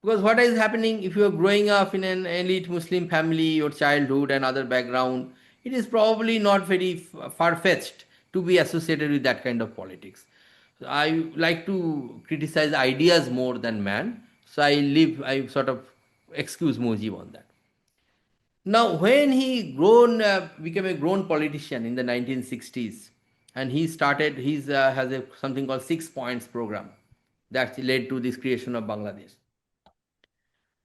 Because what is happening if you are growing up in an elite Muslim family, your childhood and other background, it is probably not very far-fetched to be associated with that kind of politics. So I like to criticize ideas more than man. So I sort of excuse Mujib on that. Now, when he became a grown politician in the 1960s, and he started, has something called 6 points program that led to this creation of Bangladesh.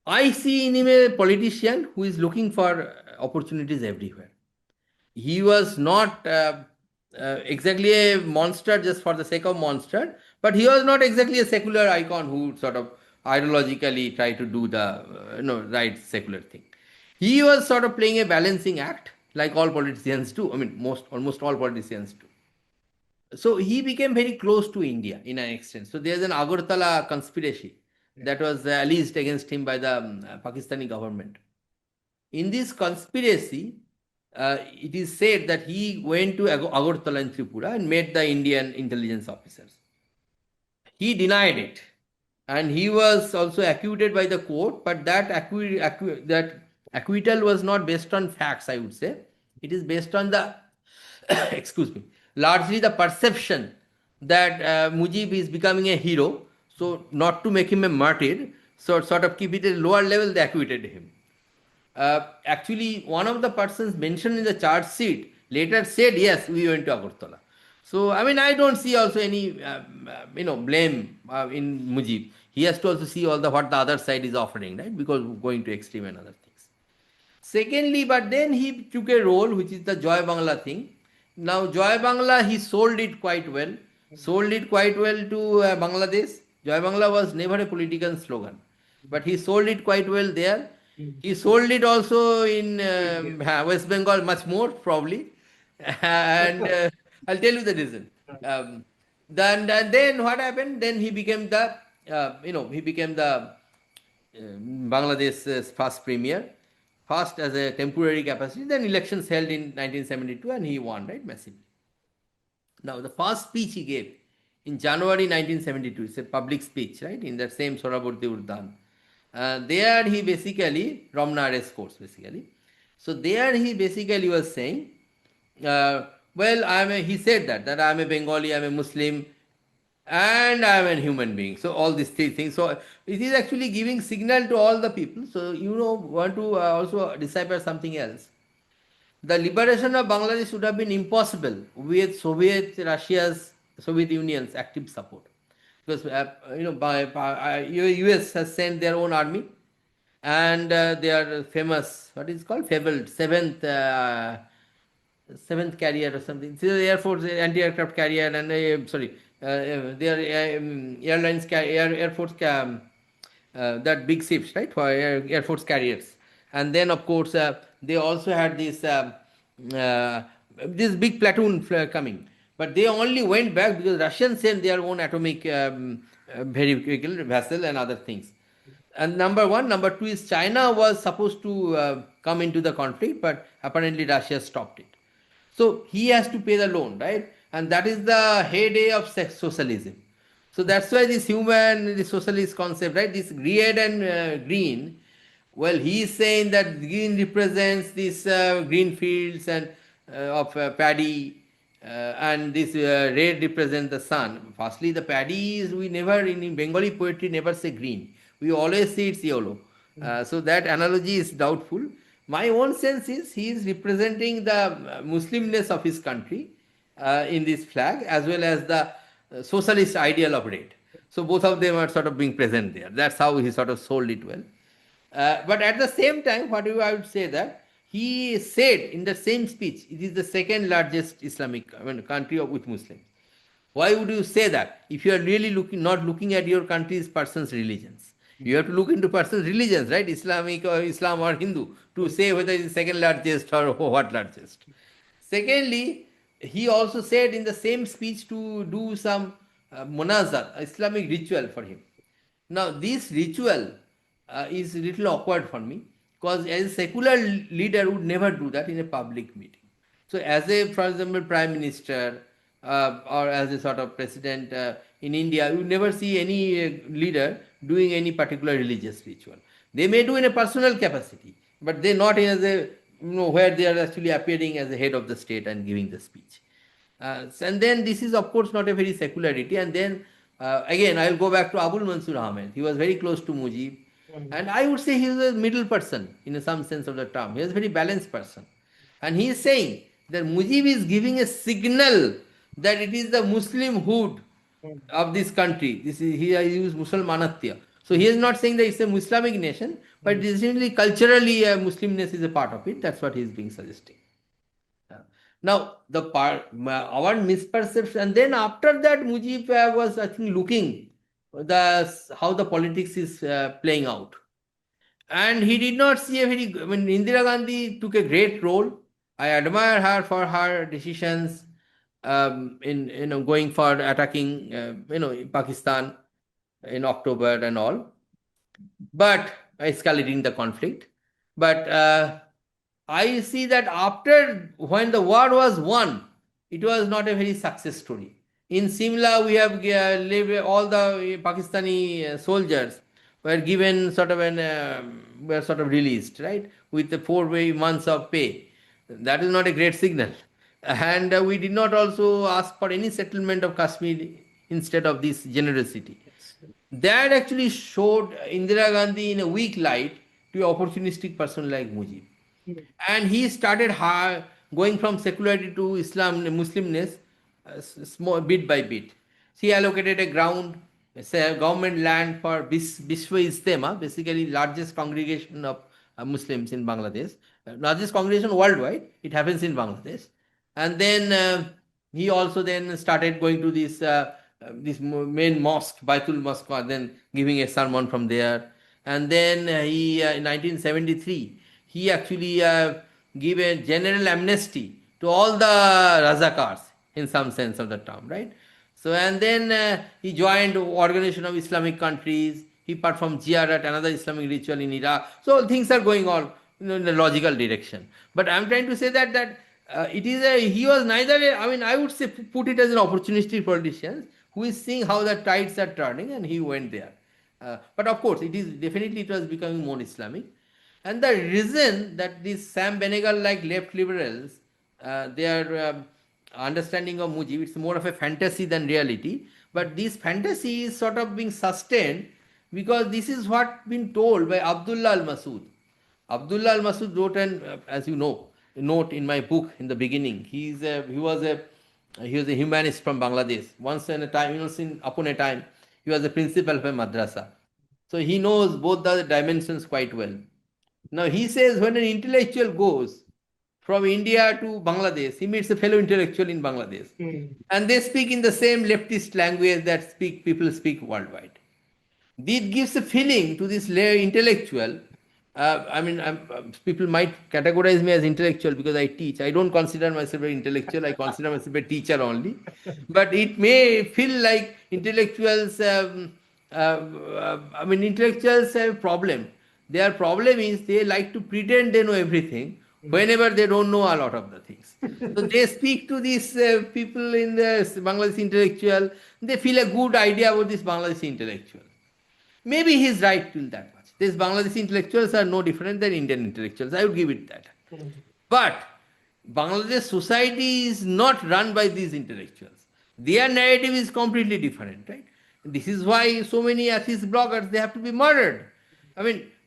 I see in him a politician who is looking for opportunities everywhere. He was not exactly a monster just for the sake of monster, but he was not exactly a secular icon who sort of ideologically tried to do the right secular thing. He was sort of playing a balancing act, like all politicians do. I mean, almost all politicians do. So he became very close to India in an extent. So there's an Agartala conspiracy that was alleged against him by the Pakistani government. In this conspiracy, it is said that he went to Agartala in Tripura and met the Indian intelligence officers. He denied it, and he was also acquitted by the court. But that acquittal was not based on facts, I would say. It is based on the excuse me, largely the perception that Mujib is becoming a hero. So not to make him a martyr, so sort of keep it at a lower level, they acquitted him. Actually, one of the persons mentioned in the charge sheet later said, yes, we went to Agartala. So, I mean, I don't see also any, blame in Mujib. He has to also see all what the other side is offering, right? Because going to extreme and other things. Secondly, but then he took a role, which is the Joy Bangla thing. Now, Joy Bangla, he sold it quite well. Sold it quite well to Bangladesh. Joy Bangla was never a political slogan, but he sold it quite well there. He sold it also in West Bengal much more probably, and I'll tell you the reason. Then what happened? Then he became the Bangladesh's first premier, first as a temporary capacity. Then elections held in 1972, and he won, right, massively. Now the first speech he gave in January 1972, it's a public speech, right, in that same Soraborti Uddan. There he basically, Ramna race course basically. So there he basically was saying, he said that I'm a Bengali, I'm a Muslim, and I'm a human being. So all these three things. So it is actually giving signal to all the people. So want to also decipher something else. The liberation of Bangladesh would have been impossible with Soviet Union's active support. Because US has sent their own army, and they are famous, what is called, fabled seventh carrier or something. It's the Air Force anti-aircraft carrier, and their airlines Air Force that big ships, right, for Air Force carriers. And then of course they also had this big platoon coming. But they only went back because Russians sent their own atomic vehicle, vessel and other things. And number one. Number two is China was supposed to come into the conflict, but apparently Russia stopped it. So he has to pay the loan, right? And that is the heyday of socialism. So that's why this socialist concept, right? This red and green, well, he is saying that green represents these green fields and of paddy, and this red represents the sun. Firstly, the paddy is, we never, in Bengali poetry, never say green. We always see it's yellow. So that analogy is doubtful. My own sense is he is representing the Muslimness of his country in this flag, as well as the socialist ideal of red. So both of them are sort of being present there. That's how he sort of sold it well. But at the same time, I would say that he said in the same speech, it is the second largest Islamic country with Muslims. Why would you say that if you are really not looking at your country's person's religions? You have to look into person's religions, right? Islamic or Islam or Hindu, to say whether it is second largest or what largest. Secondly, he also said in the same speech to do some munazat, Islamic ritual for him. Now, this ritual is a little awkward for me, because as a secular leader would never do that in a public meeting. So as a, for example, prime minister or as a sort of president in India, you never see any leader doing any particular religious ritual. They may do in a personal capacity, but they not as a, where they are actually appearing as the head of the state and giving the speech. And then this is of course not a very secularity. And then again, I will go back to Abul Mansur Ahmed. He was very close to Mujib. And I would say he is a middle person in some sense of the term. He is a very balanced person. And he is saying that Mujib is giving a signal that it is the Muslimhood of this country. This is, he used Musalmanatya. So he is not saying that it's a Islamic nation, but definitely culturally Muslimness is a part of it. That's what he is being suggesting. Now, our misperception, and then after that, Mujib was, I think, looking how the politics is playing out. And he did not see a very, I mean, Indira Gandhi took a great role. I admire her for her decisions in going for attacking Pakistan in October and all, but escalating the conflict. But I see that after, when the war was won, it was not a very success story. In Simla, we have lived, all the Pakistani soldiers were given sort of were sort of released, right, with the 4 months of pay. That is not a great signal. And we did not also ask for any settlement of Kashmir instead of this generosity. That actually showed Indira Gandhi in a weak light to an opportunistic person like Mujib. And he started going from secularity to Islam, Muslimness, small bit by bit. He allocated a ground, government land for Vishwa Ijtema, basically largest congregation of Muslims in Bangladesh, largest congregation worldwide. It happens in Bangladesh. And then he also then started going to this main mosque, Baitul Mosque, and then giving a sermon from there. And then he, in 1973, he actually gave a general amnesty to all the Razakars in some sense of the term, right? So, and then he joined Organization of Islamic Countries. He performed Ziyarat, another Islamic ritual in Iraq. So things are going on in the logical direction. But I'm trying to say that he was neither, I would say put it as an opportunistic politician who is seeing how the tides are turning, and he went there. But of course, it was becoming more Islamic. And the reason that these Sam Benegal-like left liberals, their understanding of Mujib, it's more of a fantasy than reality. But this fantasy is sort of being sustained because this is what been told by Abdullah al-Masood. Abdullah al-Masood wrote as you know, a note in my book in the beginning. He was a humanist from Bangladesh. Once upon a time, he was the principal of a madrasa. So he knows both the dimensions quite well. Now he says when an intellectual goes from India to Bangladesh, he meets a fellow intellectual in Bangladesh. And they speak in the same leftist language that people speak worldwide. This gives a feeling to this intellectual. People might categorize me as intellectual because I teach. I don't consider myself an intellectual. I consider myself a teacher only. But it may feel like intellectuals. Intellectuals have a problem. Their problem is they like to pretend they know everything whenever they don't know a lot of the things. So they speak to these people in the Bangladeshi intellectual. They feel a good idea about this Bangladeshi intellectual. Maybe he's right till that much. These Bangladeshi intellectuals are no different than Indian intellectuals. I would give it that. But Bangladesh society is not run by these intellectuals. Their narrative is completely different, right? This is why so many atheist bloggers, they have to be murdered.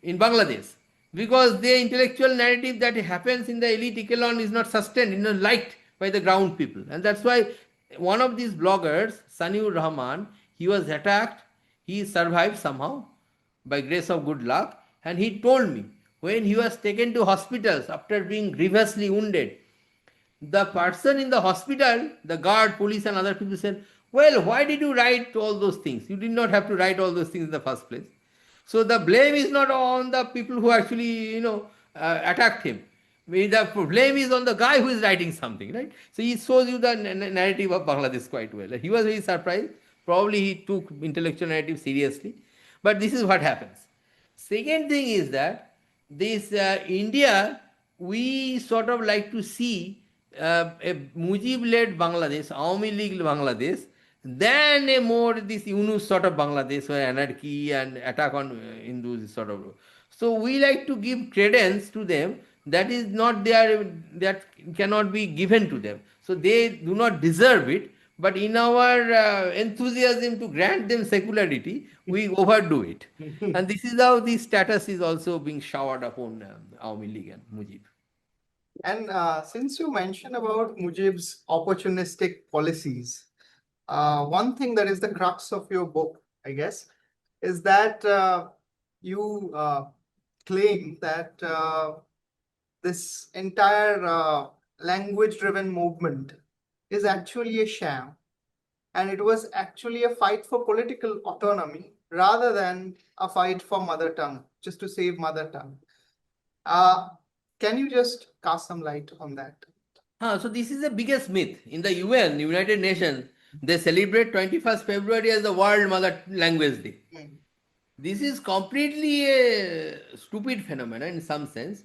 In Bangladesh. Because the intellectual narrative that happens in the elite echelon is not sustained, liked by the ground people. And that's why one of these bloggers, Saniur Rahman, he was attacked. He survived somehow by grace of good luck. And he told me when he was taken to hospitals after being grievously wounded, the person in the hospital, the guard, police and other people said, well, why did you write all those things? You did not have to write all those things in the first place. So the blame is not on the people who actually, attacked him. The blame is on the guy who is writing something, right? So he shows you the narrative of Bangladesh quite well. He was very surprised. Probably he took intellectual narrative seriously. But this is what happens. Second thing is that this India, we sort of like to see a Mujib-led Bangladesh, Awami League Bangladesh, than a more this Yunus sort of Bangladesh where anarchy and attack on Hindus is sort of. So we like to give credence to them that is not there, that cannot be given to them. So they do not deserve it, but in our enthusiasm to grant them secularity, we overdo it. And this is how the status is also being showered upon Awami League and Mujib. And since you mentioned about Mujib's opportunistic policies, one thing that is the crux of your book, I guess, is that you claim that this entire language-driven movement is actually a sham, and it was actually a fight for political autonomy rather than a fight for mother tongue, just to save mother tongue. Can you just cast some light on that? So this is the biggest myth. In the UN, United Nations, they celebrate 21st February as the World Mother Language Day. This is completely a stupid phenomenon in some sense,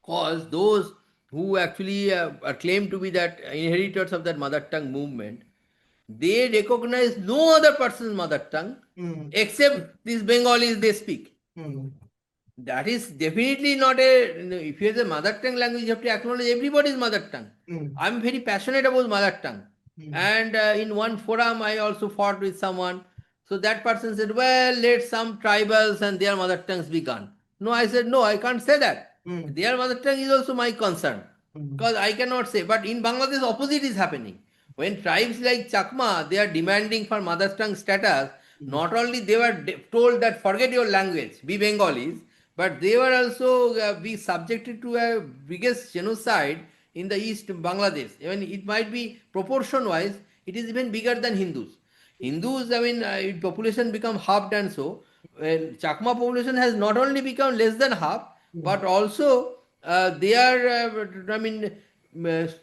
because those who actually claim to be that inheritors of that mother tongue movement, they recognize no other person's mother tongue except these Bengalis they speak. That is definitely not a. If you have a mother tongue language, you have to acknowledge everybody's mother tongue. I'm very passionate about mother tongue. And in one forum, I also fought with someone. So that person said, well, let some tribals and their mother tongues be gone. No, I said, no, I can't say that. Their mother tongue is also my concern. Because I cannot say. But in Bangladesh, opposite is happening. When tribes like Chakma, they are demanding for mother tongue status, not only they were told that forget your language, be Bengalis, but they were also be subjected to a biggest genocide in the east Bangladesh. Even it might be proportion wise, it is even bigger than Hindus. Hindus, I mean, population become halved and so. Chakma population has not only become less than half, but also they are, I mean,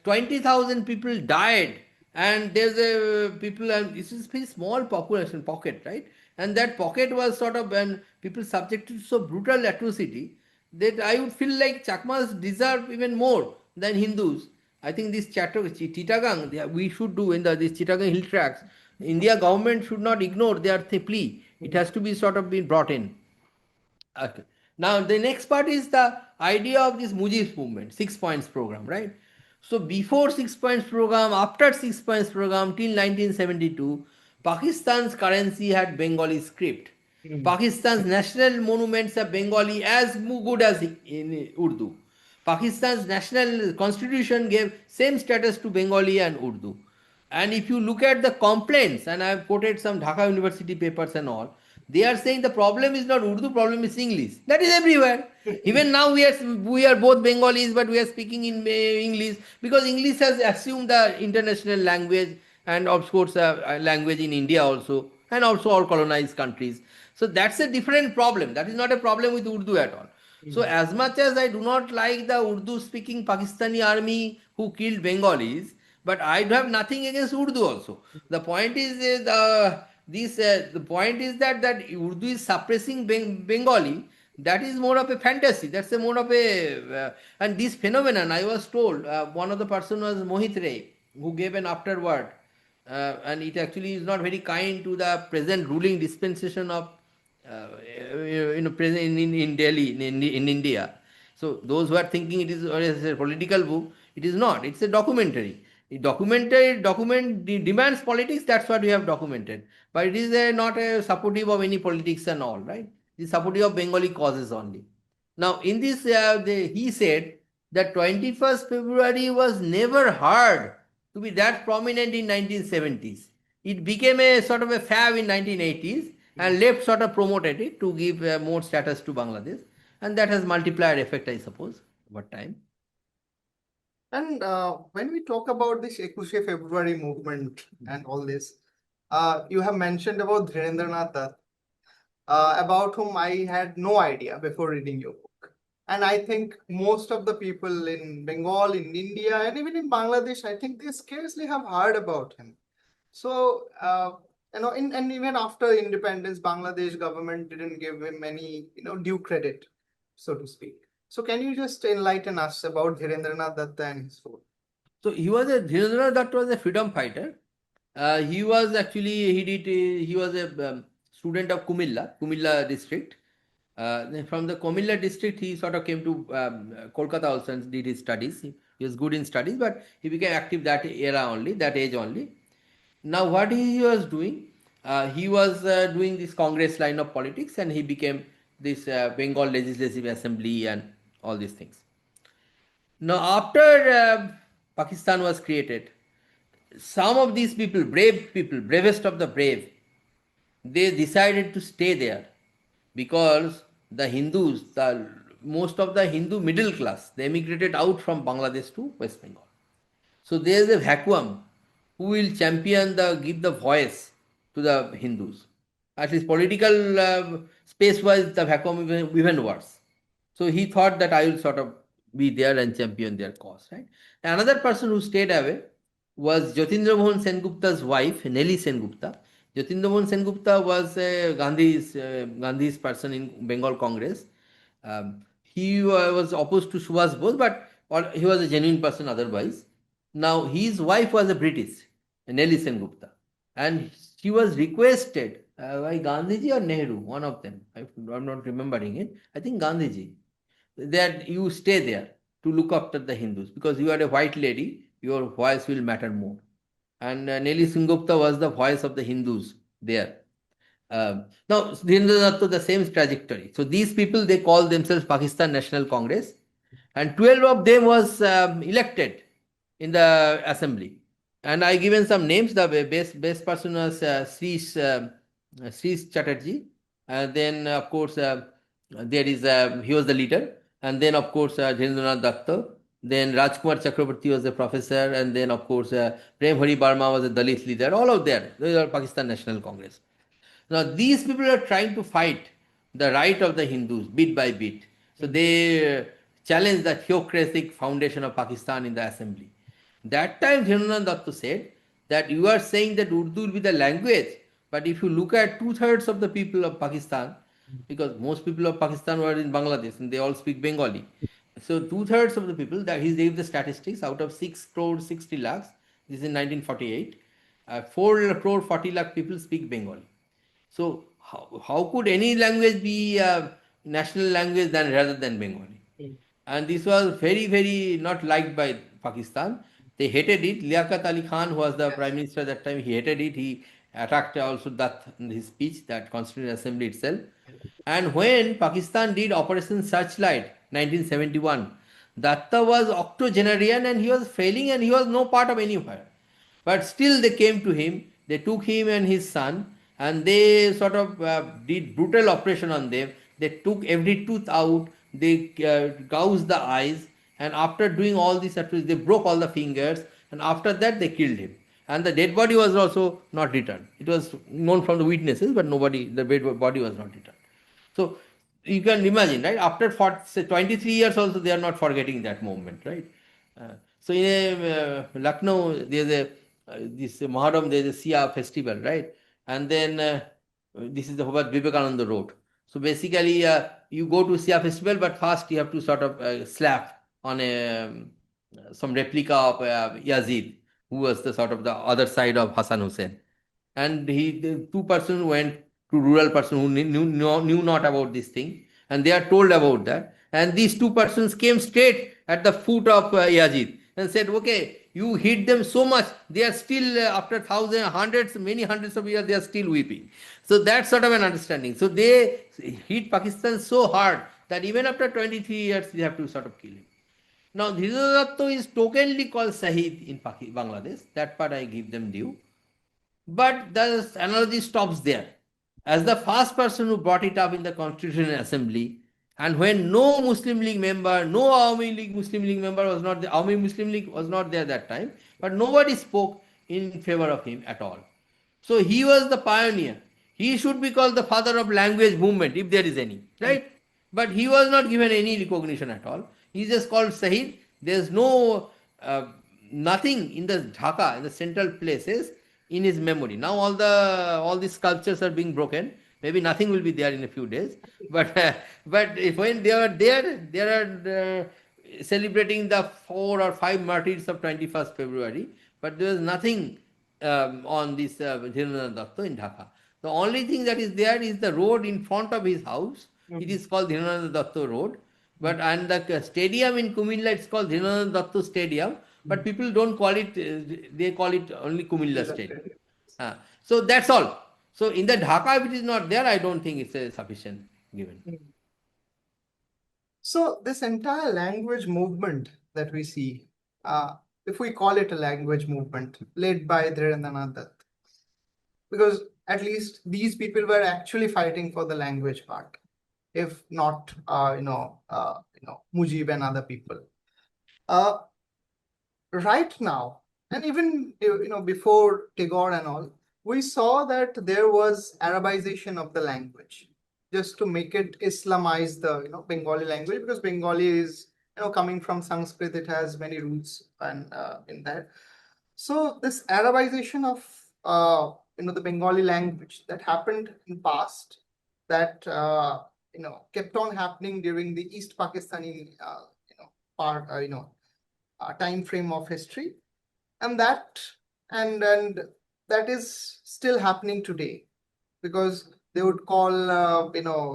20,000 people died, and there's a people, and this is a very small population pocket, right? And that pocket was sort of when people subjected to so brutal atrocity that I would feel like Chakmas deserve even more than Hindus. I think this Chittagong, we should do in these Chittagong hill tracks. India government should not ignore their plea. It has to be sort of been brought in. Okay. Now the next part is the idea of this Mujib's movement, 6 points program, right? So before 6 points program, after 6 points program till 1972, Pakistan's currency had Bengali script. Pakistan's national monuments are Bengali as good as in Urdu. Pakistan's national constitution gave same status to Bengali and Urdu. And if you look at the complaints, and I have quoted some Dhaka University papers and all, they are saying the problem is not Urdu, problem is English. That is everywhere. Even now we are both Bengalis, but we are speaking in English because English has assumed the international language and of course language in India also, and also all colonized countries. So that's a different problem. That is not a problem with Urdu at all. So as much as I do not like the Urdu speaking Pakistani army who killed Bengalis, but I have nothing against Urdu also. The point is the point is that Urdu is suppressing Bengali. That is more of a fantasy. That's a more of a and this phenomenon. I was told one of the person was Mohit Ray, who gave an afterword, and it actually is not very kind to the present ruling dispensation of present in Delhi in India. So those who are thinking it is a political book, it is not. It's a documentary. A document demands politics. That's what we have documented. But it is not a supportive of any politics and all, right? It is supportive of Bengali causes only. Now, in this, he said that 21st February was never heard to be that prominent in 1970s. It became a sort of a fad in 1980s, and left sort of promoted it to give more status to Bangladesh, and that has multiplier effect, I suppose, over time. And when we talk about this 21 February movement and all this, you have mentioned about Dhirendranath Dutt, about whom I had no idea before reading your book. And I think most of the people in Bengal, in India, and even in Bangladesh, I think they scarcely have heard about him. So, and even after independence, Bangladesh government didn't give him any, due credit, so to speak. So can you just enlighten us about Dhirendranath Datta and his role? So he was Dhirendranath Dutt was a freedom fighter. He was actually, he was a student of Kumilla district. Then from the Kumilla district, he sort of came to Kolkata also and did his studies. He was good in studies, but he became active that era only, that age only. Now, what he was doing, he was doing this Congress line of politics, and he became this Bengal Legislative Assembly and all these things. Now, after Pakistan was created, some of these people, bravest of the brave, they decided to stay there because the Hindus, most of the Hindu middle class, they emigrated out from Bangladesh to West Bengal. So there is a vacuum. Who will champion give the voice to the Hindus? At least political space-wise, the vacuum even worse. So he thought that I will sort of be there and champion their cause, right? Another person who stayed away was Jyotindra Mohan Sengupta's wife, Nelly Sengupta. Jyotindra Mohan Sengupta was Gandhi's person in Bengal Congress. He was opposed to Subhash Bose, but he was a genuine person otherwise. Now, his wife was a British, Nelly Sengupta, and she was requested by Gandhiji or Nehru, one of them. I'm not remembering it. I think Gandhiji, that you stay there to look after the Hindus because you are a white lady, your voice will matter more. And Nelly Sengupta was the voice of the Hindus there. Now, Dhirendranath Dutt, the same trajectory. So these people, they call themselves Pakistan National Congress, and 12 of them was elected in the assembly. And I given some names. The best person was Srish Chatterjee. And then, of course, there is he was the leader. And then, of course, Dhirendranath Dutt. Then Rajkumar Chakraborty was the professor. And then, of course, Prem Hari Barma was a Dalit leader. All of them. Those are Pakistan National Congress. Now, these people are trying to fight the right of the Hindus bit by bit. So they challenge the theocratic foundation of Pakistan in the assembly. That time, Dhirendranath Dutt said that you are saying that Urdu will be the language, but if you look at 2/3 of the people of Pakistan, because most people of Pakistan were in Bangladesh and they all speak Bengali. So 2/3 of the people, that he gave the statistics, out of 6 crore 60 lakhs, this is in 1948, 4 crore 40 lakh people speak Bengali. So how could any language be a national language rather than Bengali? And this was very, very not liked by Pakistan. They hated it. Liaquat Ali Khan, who was the prime minister at that time, he hated it. He attacked also that in his speech, that Constituent Assembly itself. And when Pakistan did Operation Searchlight, 1971, Datta was octogenarian and he was failing and he was no part of anywhere. But still they came to him, they took him and his son and they sort of did brutal operation on them. They took every tooth out, they gouged the eyes, and after doing all these activities, they broke all the fingers, and after that they killed him. And the dead body was also not returned. It was known from the witnesses, but the dead body was not returned. So you can imagine, right? After 23 years also, they are not forgetting that moment, right? So in Lucknow, there's this Muharram, there's a Sia festival, right? And then this is the Vivekananda Road. So basically, you go to Sia festival, but first you have to sort of slap on some replica of Yazid, who was the sort of the other side of Hassan Hussein. And the two persons went to rural person who knew not about this thing, and they are told about that. And these two persons came straight at the foot of Yazid and said, okay, you hit them so much, they are still, after many hundreds of years, they are still weeping. So that's sort of an understanding. So they hit Pakistan so hard that even after 23 years, they have to sort of kill him. Now, Dhirendranath Dutt is tokenly called Shahid in Bangladesh. That part I give them due. But the analogy stops there. As the first person who brought it up in the Constitutional Assembly, and when no Muslim League member, no Awami Muslim League member was not there, Awami Muslim League was not there that time, but nobody spoke in favor of him at all. So he was the pioneer. He should be called the father of language movement, if there is any, right? But he was not given any recognition at all. He just called Shahid. There's no nothing in the Dhaka, in the central places, in his memory. Now all these sculptures are being broken. Maybe nothing will be there in a few days. But when they are there, celebrating the 4 or 5 martyrs of 21st February, but there was nothing on this Dhirendra Datta in Dhaka. The only thing that is there is the road in front of his house. It is called Dhirendra Datta Road. But and the stadium in Kumilla, it's called Tirthendu Ganguly Stadium, but people don't call it, they call it only Kumilla Stadium. So that's all. So in the Dhaka, if it is not there, I don't think it's a sufficient given. So this entire language movement that we see, if we call it a language movement led by Dhirendranath Dutt, because at least these people were actually fighting for the language part, if not, Mujib and other people. Right now, and even before Tagore and all, we saw that there was Arabization of the language, just to make it Islamize the Bengali language, because Bengali is coming from Sanskrit. It has many roots and in that. So this Arabization of the Bengali language that happened in past, that kept on happening during the East Pakistani part time frame of history, and that is still happening today, because they would call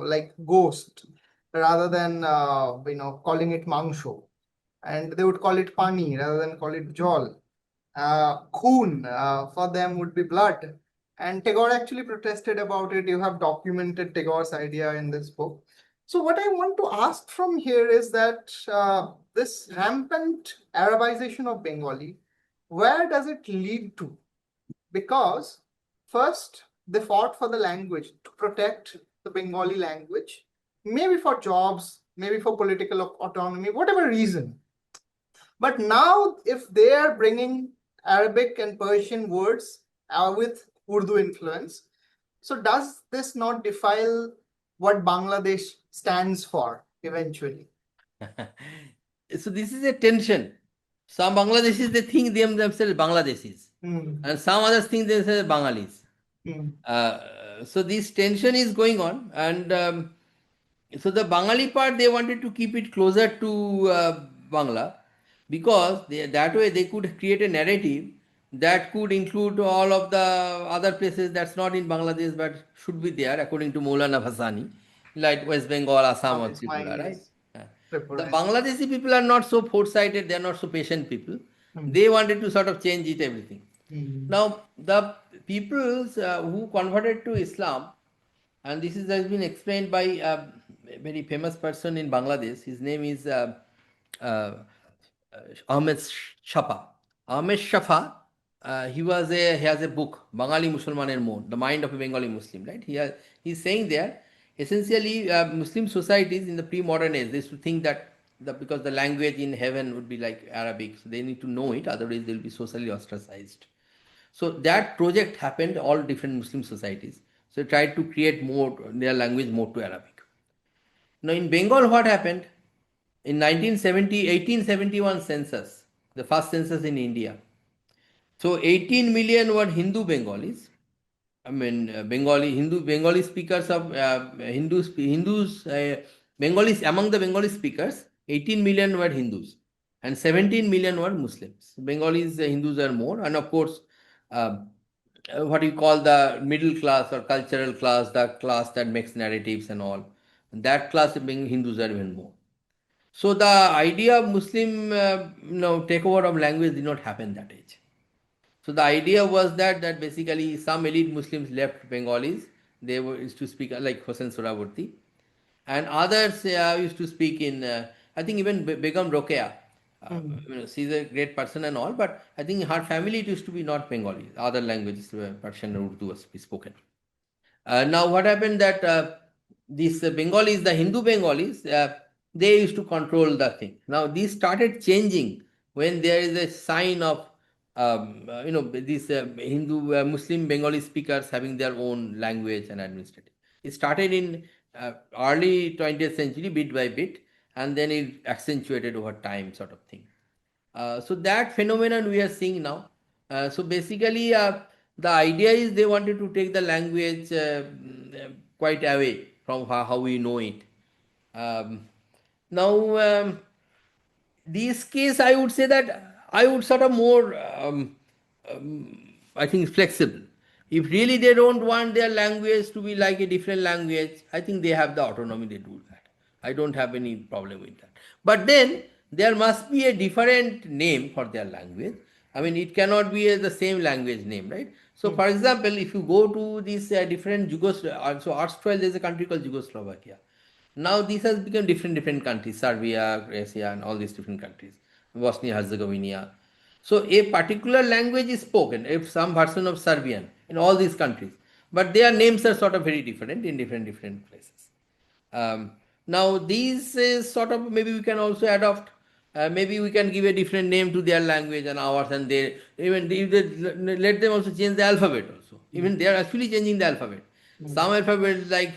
like ghost rather than calling it mangsho, and they would call it pani rather than call it jol. Khoon for them would be blood, and Tagore actually protested about it. You have documented Tagore's idea in this book. So what I want to ask from here is that this rampant Arabization of Bengali, where does it lead to? Because first, they fought for the language, to protect the Bengali language, maybe for jobs, maybe for political autonomy, whatever reason. But now, if they are bringing Arabic and Persian words with Urdu influence, so does this not defile what Bangladesh stands for eventually? So this is a tension. Some Bangladeshis, they think themselves Bangladeshis, and some others think themselves Bengalis. So this tension is going on, and so the Bengali part, they wanted to keep it closer to Bangla, because that way they could create a narrative that could include all of the other places that's not in Bangladesh but should be there, according to Maulana Bhasani, like West Bengal, Assam, or Tripura, right? The Bangladeshi people are not so foresighted, they are not so patient people. They wanted to sort of change it, everything. Now, the peoples who converted to Islam, and this has been explained by a very famous person in Bangladesh. His name is Ahmed Shafa. Ahmed Shafa, he has a book, Bengali Musulmaner Mon, The Mind of a Bengali Muslim, right? He's saying there, essentially, Muslim societies in the pre-modern age, they used to think that because the language in heaven would be like Arabic, so they need to know it, otherwise they'll be socially ostracized. So that project happened all different Muslim societies. So they tried to create their language more to Arabic. Now in Bengal, what happened? In 1871 census, the first census in India. So 18 million were Hindu Bengalis. I mean, Bengali speakers of Hindus, Bengalis, among the Bengali speakers, 18 million were Hindus and 17 million were Muslims. Bengalis, Hindus are more, and of course, what you call the middle class or cultural class, the class that makes narratives and all. That class being Hindus are even more. So the idea of Muslim takeover of language did not happen that age. So the idea was that basically some elite Muslims left Bengalis. They used to speak like Hossein Sohrawardy, and others used to speak in. I think even Begum Rokeya. She's a great person and all, but I think her family used to be not Bengali. Other languages, Persian and Urdu, was spoken. Now what happened that these Bengalis, the Hindu Bengalis, they used to control the thing. Now these started changing when there is a sign of these Hindu Muslim Bengali speakers having their own language and administrative. It started in early 20th century, bit by bit, and then it accentuated over time, sort of thing. So that phenomenon we are seeing now. So basically, the idea is they wanted to take the language quite away from how we know it. Now, this case, I would say that I would sort of more, I think, flexible. If really they don't want their language to be like a different language, I think they have the autonomy to do that. I don't have any problem with that. But then there must be a different name for their language. I mean, it cannot be the same language name, right? So, Hmm. for example, if you go to these different Yugoslavia, so erstwhile there's a country called Yugoslovakia. Now this has become different countries, Serbia, Croatia, and all these different countries, Bosnia Herzegovina. So a particular language is spoken, if some version of Serbian in all these countries, but their names are sort of very different in different places. Um, Now these is sort of, maybe we can also adopt. Maybe we can give a different name to their language and ours, and they even if they let them also change the alphabet also. Hmm. Even they are actually changing the alphabet. Hmm. Some alphabet like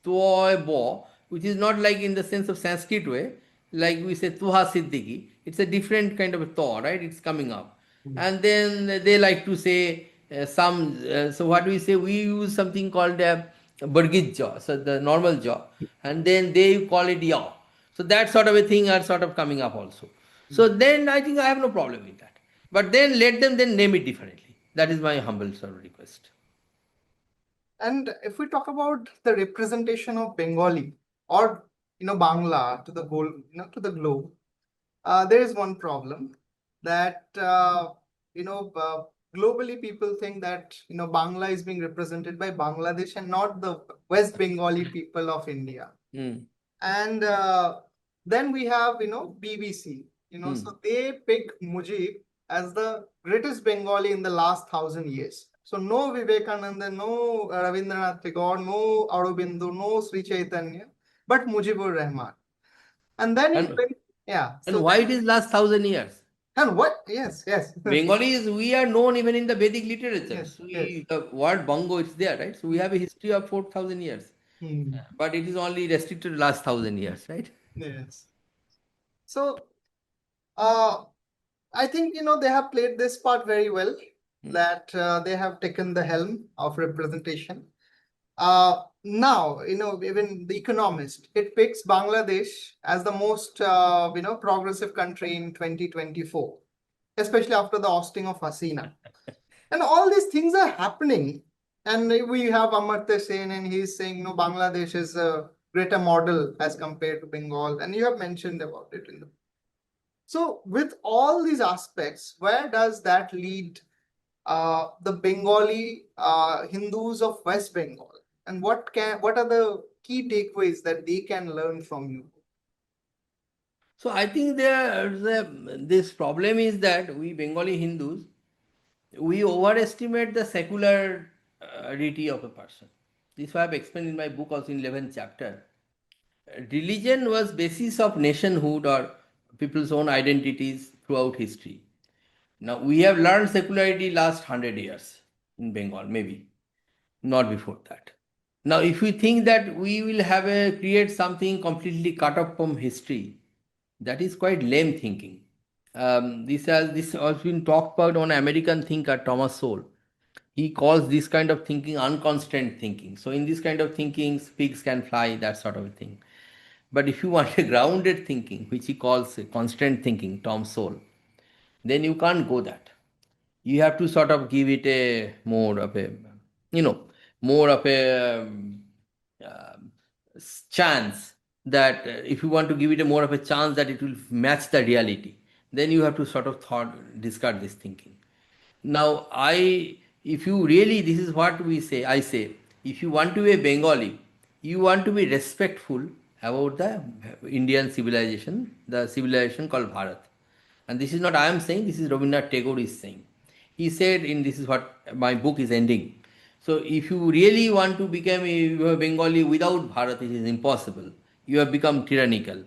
Toy Bo, which is not like in the sense of Sanskrit way, like we say Tuha Siddhiki. It's a different kind of a Thaw, right? It's coming up. Hmm. And then they like to say so what we say, we use something called a Burgit jaw, so the normal jaw, and then they call it yaw. So that sort of a thing are sort of coming up also. So then I think I have no problem with that. But then let them then name it differently. That is my humble sort of request. And if we talk about the representation of Bengali or Bangla to the whole, to the globe, there is one problem that globally people think that Bangla is being represented by Bangladesh and not the West Bengali people of India. Mm. And then we have BBC, Mm. so they pick Mujib as the greatest Bengali in the last 1,000 years. So no Vivekananda, no Rabindranath Tagore, no Aurobindo, no Sri Chaitanya, but Mujibur Rahman. And then And yeah. and So why it is last 1,000 years? and what? Yes, yes, Bengalis, we are known even in the Vedic literature. yes, So yes. the word Bongo is there, right? So we have a history of 4,000 years. Hmm. But it is only restricted to last 1,000 years, right? Yes. So uh, I think they have played this part very well. Mm. That they have taken the helm of representation. Now, even The Economist, it picks Bangladesh as the most, progressive country in 2024, especially after the ousting of Hasina. And all these things are happening. And we have Amartya Sen, and he's saying, no, Bangladesh is a greater model as compared to Bengal. And you have mentioned about it in the. So, with all these aspects, where does that lead the Bengali Hindus of West Bengal, and what are the key takeaways that they can learn from you? So I think this problem is that we Bengali Hindus, we overestimate the secularity of a person. This I have explained in my book also in 11th chapter. Religion was basis of nationhood or people's own identities throughout history. Now we have learned secularity last 100 years in Bengal, maybe not before that. Now, if we think that we will have a create something completely cut off from history, that is quite lame thinking. This has been talked about on American thinker Thomas Sowell. He calls this kind of thinking unconstant thinking. So, in this kind of thinking, pigs can fly, that sort of a thing. But if you want a grounded thinking, which he calls constant thinking, Tom Sowell, then you can't go that. You have to sort of give it a more of a, you know, more of a um, chance that if you want to give it a more of a chance that it will match the reality, then you have to sort of discard this thinking. Now, if you really, this is what we say, I say, if you want to be a Bengali, you want to be respectful about the Indian civilization, the civilization called Bharat. And this is not I am saying, this is Rabindranath Tagore is saying. He said, in this is what my book is ending. So, if you really want to become a Bengali without Bharat, it is impossible. You have become tyrannical.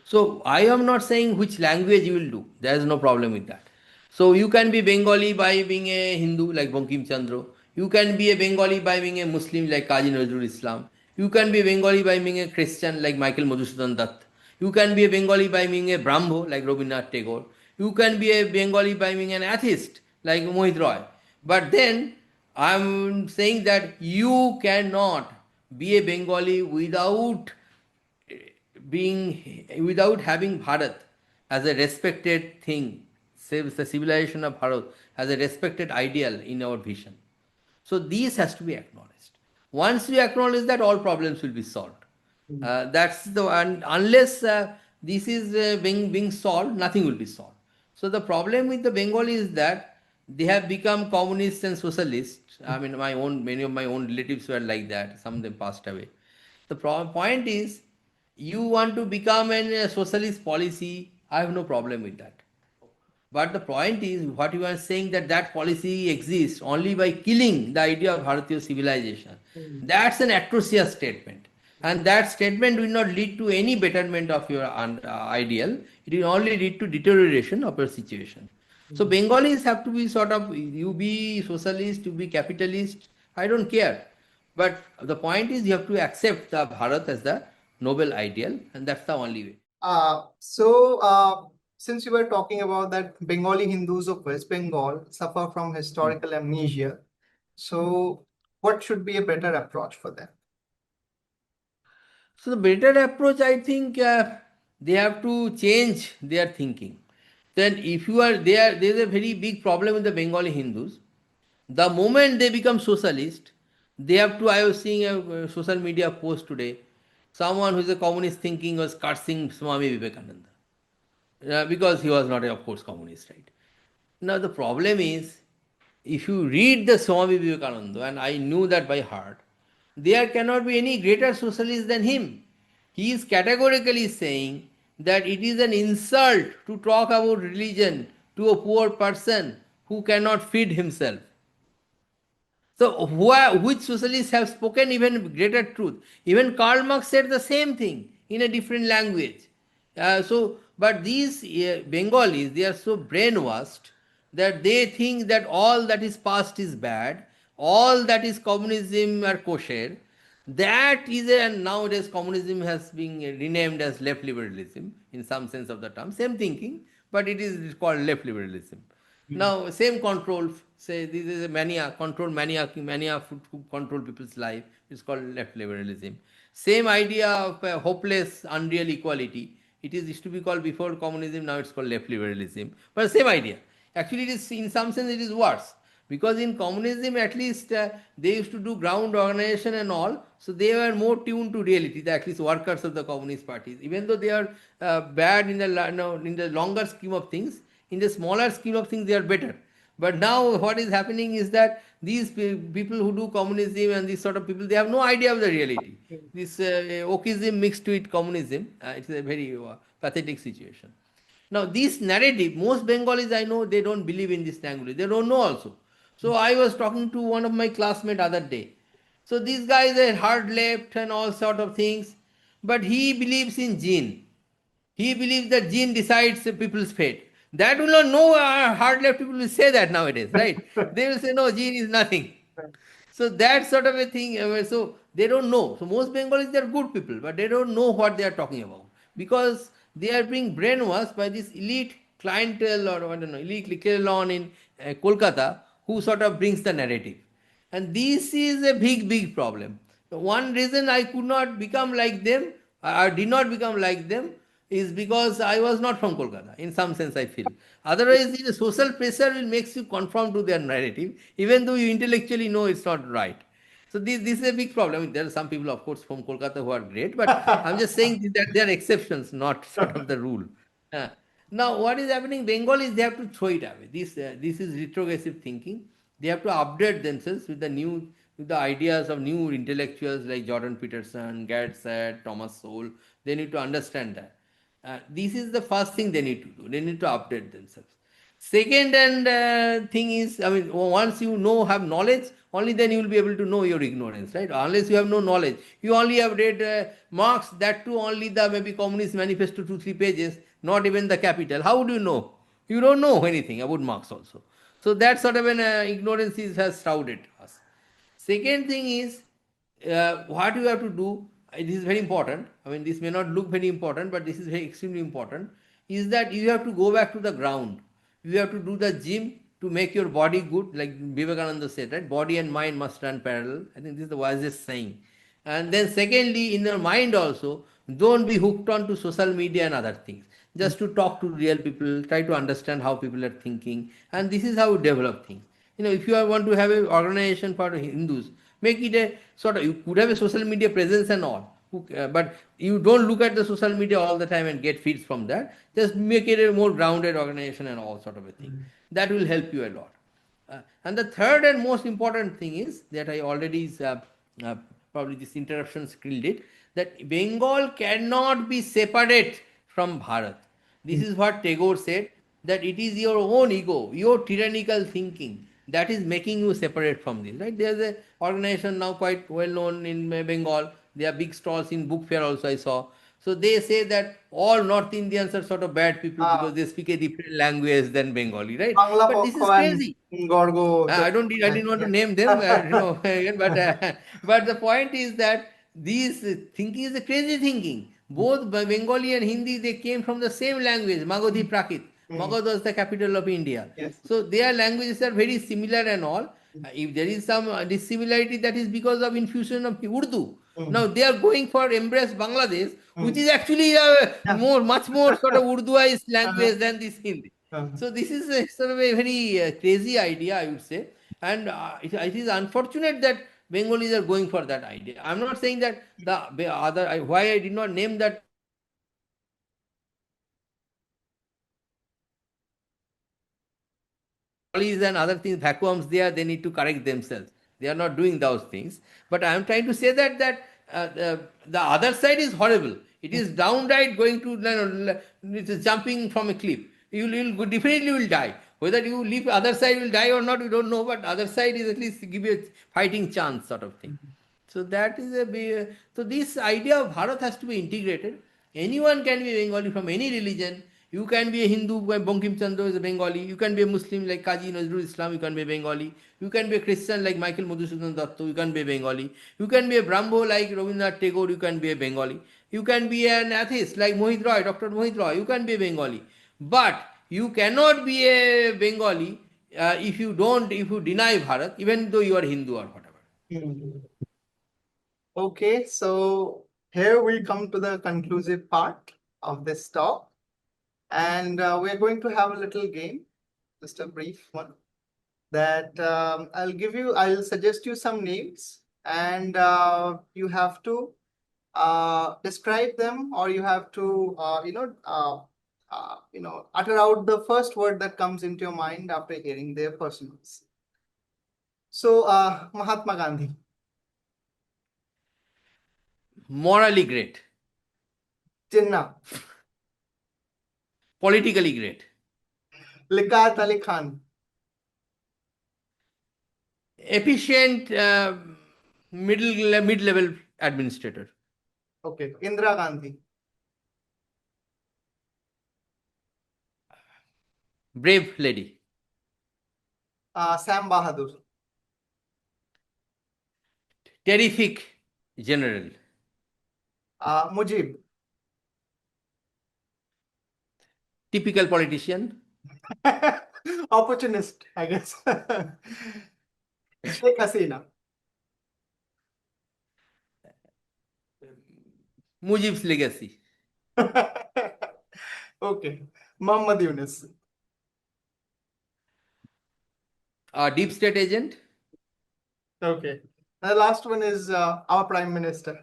So I am not saying which language you will do. There is no problem with that. So you can be Bengali by being a Hindu like Bankim Chandra. You can be a Bengali by being a Muslim like Kazi Nazrul Islam. You can be a Bengali by being a Christian like Michael Madhusudan Dutt. You can be a Bengali by being a Brahmo like Rabindranath Tagore. You can be a Bengali by being an atheist like Mohit Roy. But then I am saying that you cannot be a Bengali without having Bharat. as a respected thing, says the civilization of Bharat as a respected ideal in our vision. So these has to be acknowledged. Once you acknowledge that, all problems will be solved. That's the and unless this is being solved, nothing will be solved. So the problem with the Bengali is that they have become communists and socialists. I mean, many of my own relatives were like that. Some of them passed away. The point is, you want to become a socialist policy. I have no problem with that. But the point is, what you are saying that that policy exists only by killing the idea of Bharatiya civilization. That's an atrocious statement. And that statement will not lead to any betterment of your ideal. It will only lead to deterioration of your situation. So Bengalis have to be sort of, you be socialist, you be capitalist, I don't care. But the point is you have to accept the Bharat as the noble ideal, and that's the only way. Since you were talking about that Bengali Hindus of West Bengal suffer from historical amnesia, so what should be a better approach for them? So the better approach, I think, they have to change their thinking. Then if you are there, there is a very big problem with the Bengali Hindus. The moment they become socialist, they have to, I was seeing a social media post today, someone who is a communist thinking was cursing Swami Vivekananda. Because he was not, of course, communist, right? Now the problem is, if you read the Swami Vivekananda, and I knew that by heart, there cannot be any greater socialist than him. He is categorically saying that it is an insult to talk about religion to a poor person who cannot feed himself. So, which socialists have spoken even greater truth? Even Karl Marx said the same thing in a different language. But these Bengalis, they are so brainwashed that they think that all that is past is bad, all that is communism are kosher. That is and nowadays communism has been renamed as left liberalism in some sense of the term. Same thinking, but it is called left liberalism. Now, same control, say this is a mania, mania to control people's life. It's called left liberalism. Same idea of hopeless, unreal equality. It used to be called before communism, now it's called left liberalism. But same idea. Actually, it is in some sense it is worse. Because in communism, at least they used to do ground organization and all, so they were more tuned to reality, at least workers of the communist parties. Even though they are bad in the longer scheme of things, in the smaller scheme of things, they are better. But now what is happening is that these people who do communism and these sort of people, they have no idea of the reality. This Okism mixed with communism, it's a very pathetic situation. Now, this narrative, most Bengalis I know, they don't believe in this language. They don't know also. So I was talking to one of my classmates other day. So these guys are hard left and all sort of things, but he believes in gene. He believes that gene decides people's fate. That will not know hard left people will say that nowadays, right? They will say, no, gene is nothing. So that sort of a thing, so they don't know. So most Bengalis, they are good people, but they don't know what they are talking about because they are being brainwashed by this elite clientele or I don't know, elite clientele in Kolkata who sort of brings the narrative. And this is a big, big problem. One reason I could not become like them, I did not become like them, is because I was not from Kolkata. In some sense, I feel. Otherwise, the social pressure will make you conform to their narrative, even though you intellectually know it's not right. So this is a big problem. There are some people, of course, from Kolkata who are great, but I'm just saying that they are exceptions, not sort of the rule. Now, what is happening? Bengalis, they have to throw it away. This is retrogressive thinking. They have to update themselves with the ideas of new intellectuals like Jordan Peterson, Garrett Said, Thomas Sowell. They need to understand that. This is the first thing they need to do. They need to update themselves. Second thing is, I mean, once you have knowledge, only then you will be able to know your ignorance, right? Unless you have no knowledge, you only have read Marx, that too only the maybe Communist Manifesto 2-3 pages, not even the Capital. How would you know? You don't know anything about Marx also. So that sort of an ignorance has shrouded us. Second thing is, what you have to do, this is very important. I mean, this may not look very important, but this is very extremely important, is that you have to go back to the ground. You have to do the gym to make your body good, like Vivekananda said, right? Body and mind must run parallel. I think this is the wisest saying. And then secondly, in your mind also, don't be hooked on to social media and other things. just to talk to real people, try to understand how people are thinking, and this is how you develop things. If you want to have an organization for Hindus, make it a sort of, you could have a social media presence and all, but you don't look at the social media all the time and get feeds from that. Just make it a more grounded organization and all sort of a thing. That will help you a lot. And the third and most important thing is that I already uh, probably this interruption skilled it, that Bengal cannot be separate from Bharat. This is what Tagore said, that it is your own ego, your tyrannical thinking that is making you separate from this. Right? There's an organization now quite well known in Bengal. There are big stalls in book fair also I saw. So they say that all North Indians are sort of bad people because they speak a different language than Bengali, right? Bangla But this Pokho is and crazy. Gorgo. I didn't want to name them, but the point is that these thinking is a crazy thinking. Both Bengali and Hindi, they came from the same language, Magadhi Prakrit. Magad was the capital of India. Yes. So their languages are very similar and all. If there is some dissimilarity, that is because of infusion of Urdu. Now they are going for embrace Bangladesh, which is actually much more sort of Urduized language than this Hindi. So this is a sort of a very crazy idea, I would say, and it is unfortunate that Bengalis are going for that idea. I'm not saying that the other why I did not name that trolleys and other things, vacuums there, they need to correct themselves. They are not doing those things. But I am trying to say that the other side is horrible. It is downright going to, it is jumping from a cliff. You definitely will die. Whether you leave other side will die or not, we don't know. But other side is at least give you a fighting chance, sort of thing. So that is so this idea of Bharat has to be integrated. Anyone can be Bengali from any religion. You can be a Hindu, Bankim Chandra is a Bengali. You can be a Muslim like Kazi Nazrul Islam, you can be a Bengali. You can be a Christian like Michael Madhusudan Datto, you can be a Bengali. You can be a Brahmo like Rabindranath Tagore, you can be a Bengali. You can be an atheist like Mohit Roy, Dr. Mohit Roy, you can be a Bengali. But you cannot be a Bengali if you deny Bharat, even though you are Hindu or whatever. Okay, so here we come to the conclusive part of this talk. And we're going to have a little game, just a brief one, that I'll suggest you some names, and you have to describe them, or you have to, utter out the first word that comes into your mind after hearing their personals. So, Mahatma Gandhi. Morally great. Jinnah. Politically great. Liaquat Ali Khan. Efficient mid-level administrator. Okay. Indira Gandhi. Brave lady. Sam Bahadur. Terrific general. Mujib. Typical politician. Opportunist, I guess. Sheikh Hasina. Mujib's legacy. Okay. Muhammad Yunus. Deep state agent. Okay. The last one is our Prime Minister.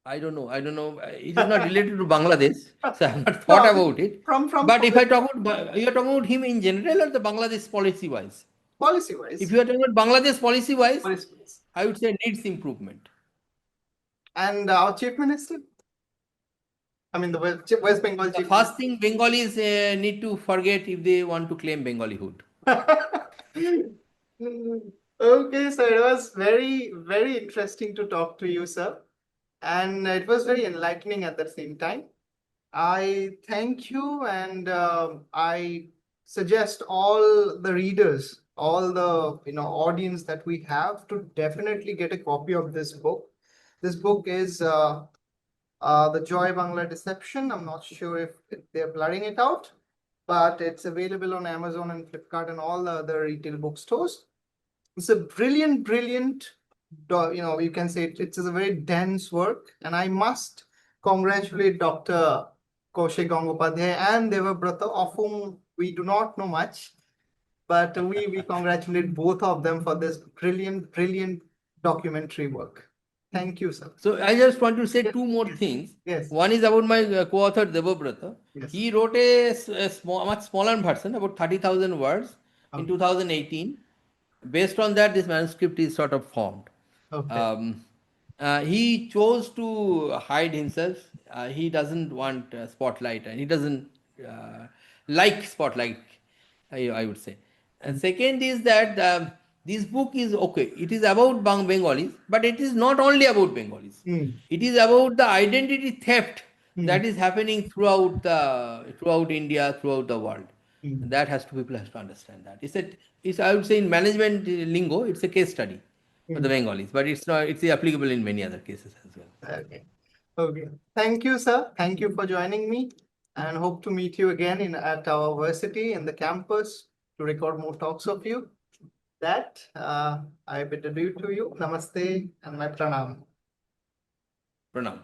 I don't know. It is not related to Bangladesh, so I have not thought about it. But if I talk about, you are talking about him in general or the Bangladesh policy-wise? Policy-wise. If you are talking about Bangladesh policy-wise, I would say needs improvement. And our Chief Minister? I mean, the West Bengal Chief. The first thing Bengalis need to forget if they want to claim Bengalihood. Okay, so it was very, very interesting to talk to you, sir. And it was very enlightening at the same time. I thank you, and I suggest all the readers, all the audience that we have, to definitely get a copy of this book. This book is the Joy Bangla Deception. I'm not sure if they're blurring it out, but it's available on Amazon and Flipkart and all the other retail bookstores. It's a brilliant, brilliant you can say it is a very dense work, and I must congratulate Dr. Kausik Gangopadhyay and Devabrata, of whom we do not know much, but we congratulate both of them for this brilliant documentary work. Thank you, sir. So I just want to say Yes, two more yes, things. yes, One is about my co-author Devabrata. yes. He wrote a much smaller version, about 30,000 words in Okay. 2018. Based on that, this manuscript is sort of formed. Okay. He chose to hide himself. He doesn't want spotlight, and he doesn't like spotlight, I would say. And second is that this book is okay. It is about Bengalis, but it is not only about Bengalis. Mm. It is about the identity theft that Mm. is happening throughout India, throughout the world. Mm. That people have to understand that. It's I would say in management lingo, it's a case study for the Mm. Bengalis, but it's not. It's applicable in many other cases as well. Okay. Okay. Thank you, sir. Thank you for joining me, and hope to meet you again at our university in the campus to record more talks of you. That I bid adieu to you. Namaste and my pranam. Pranam.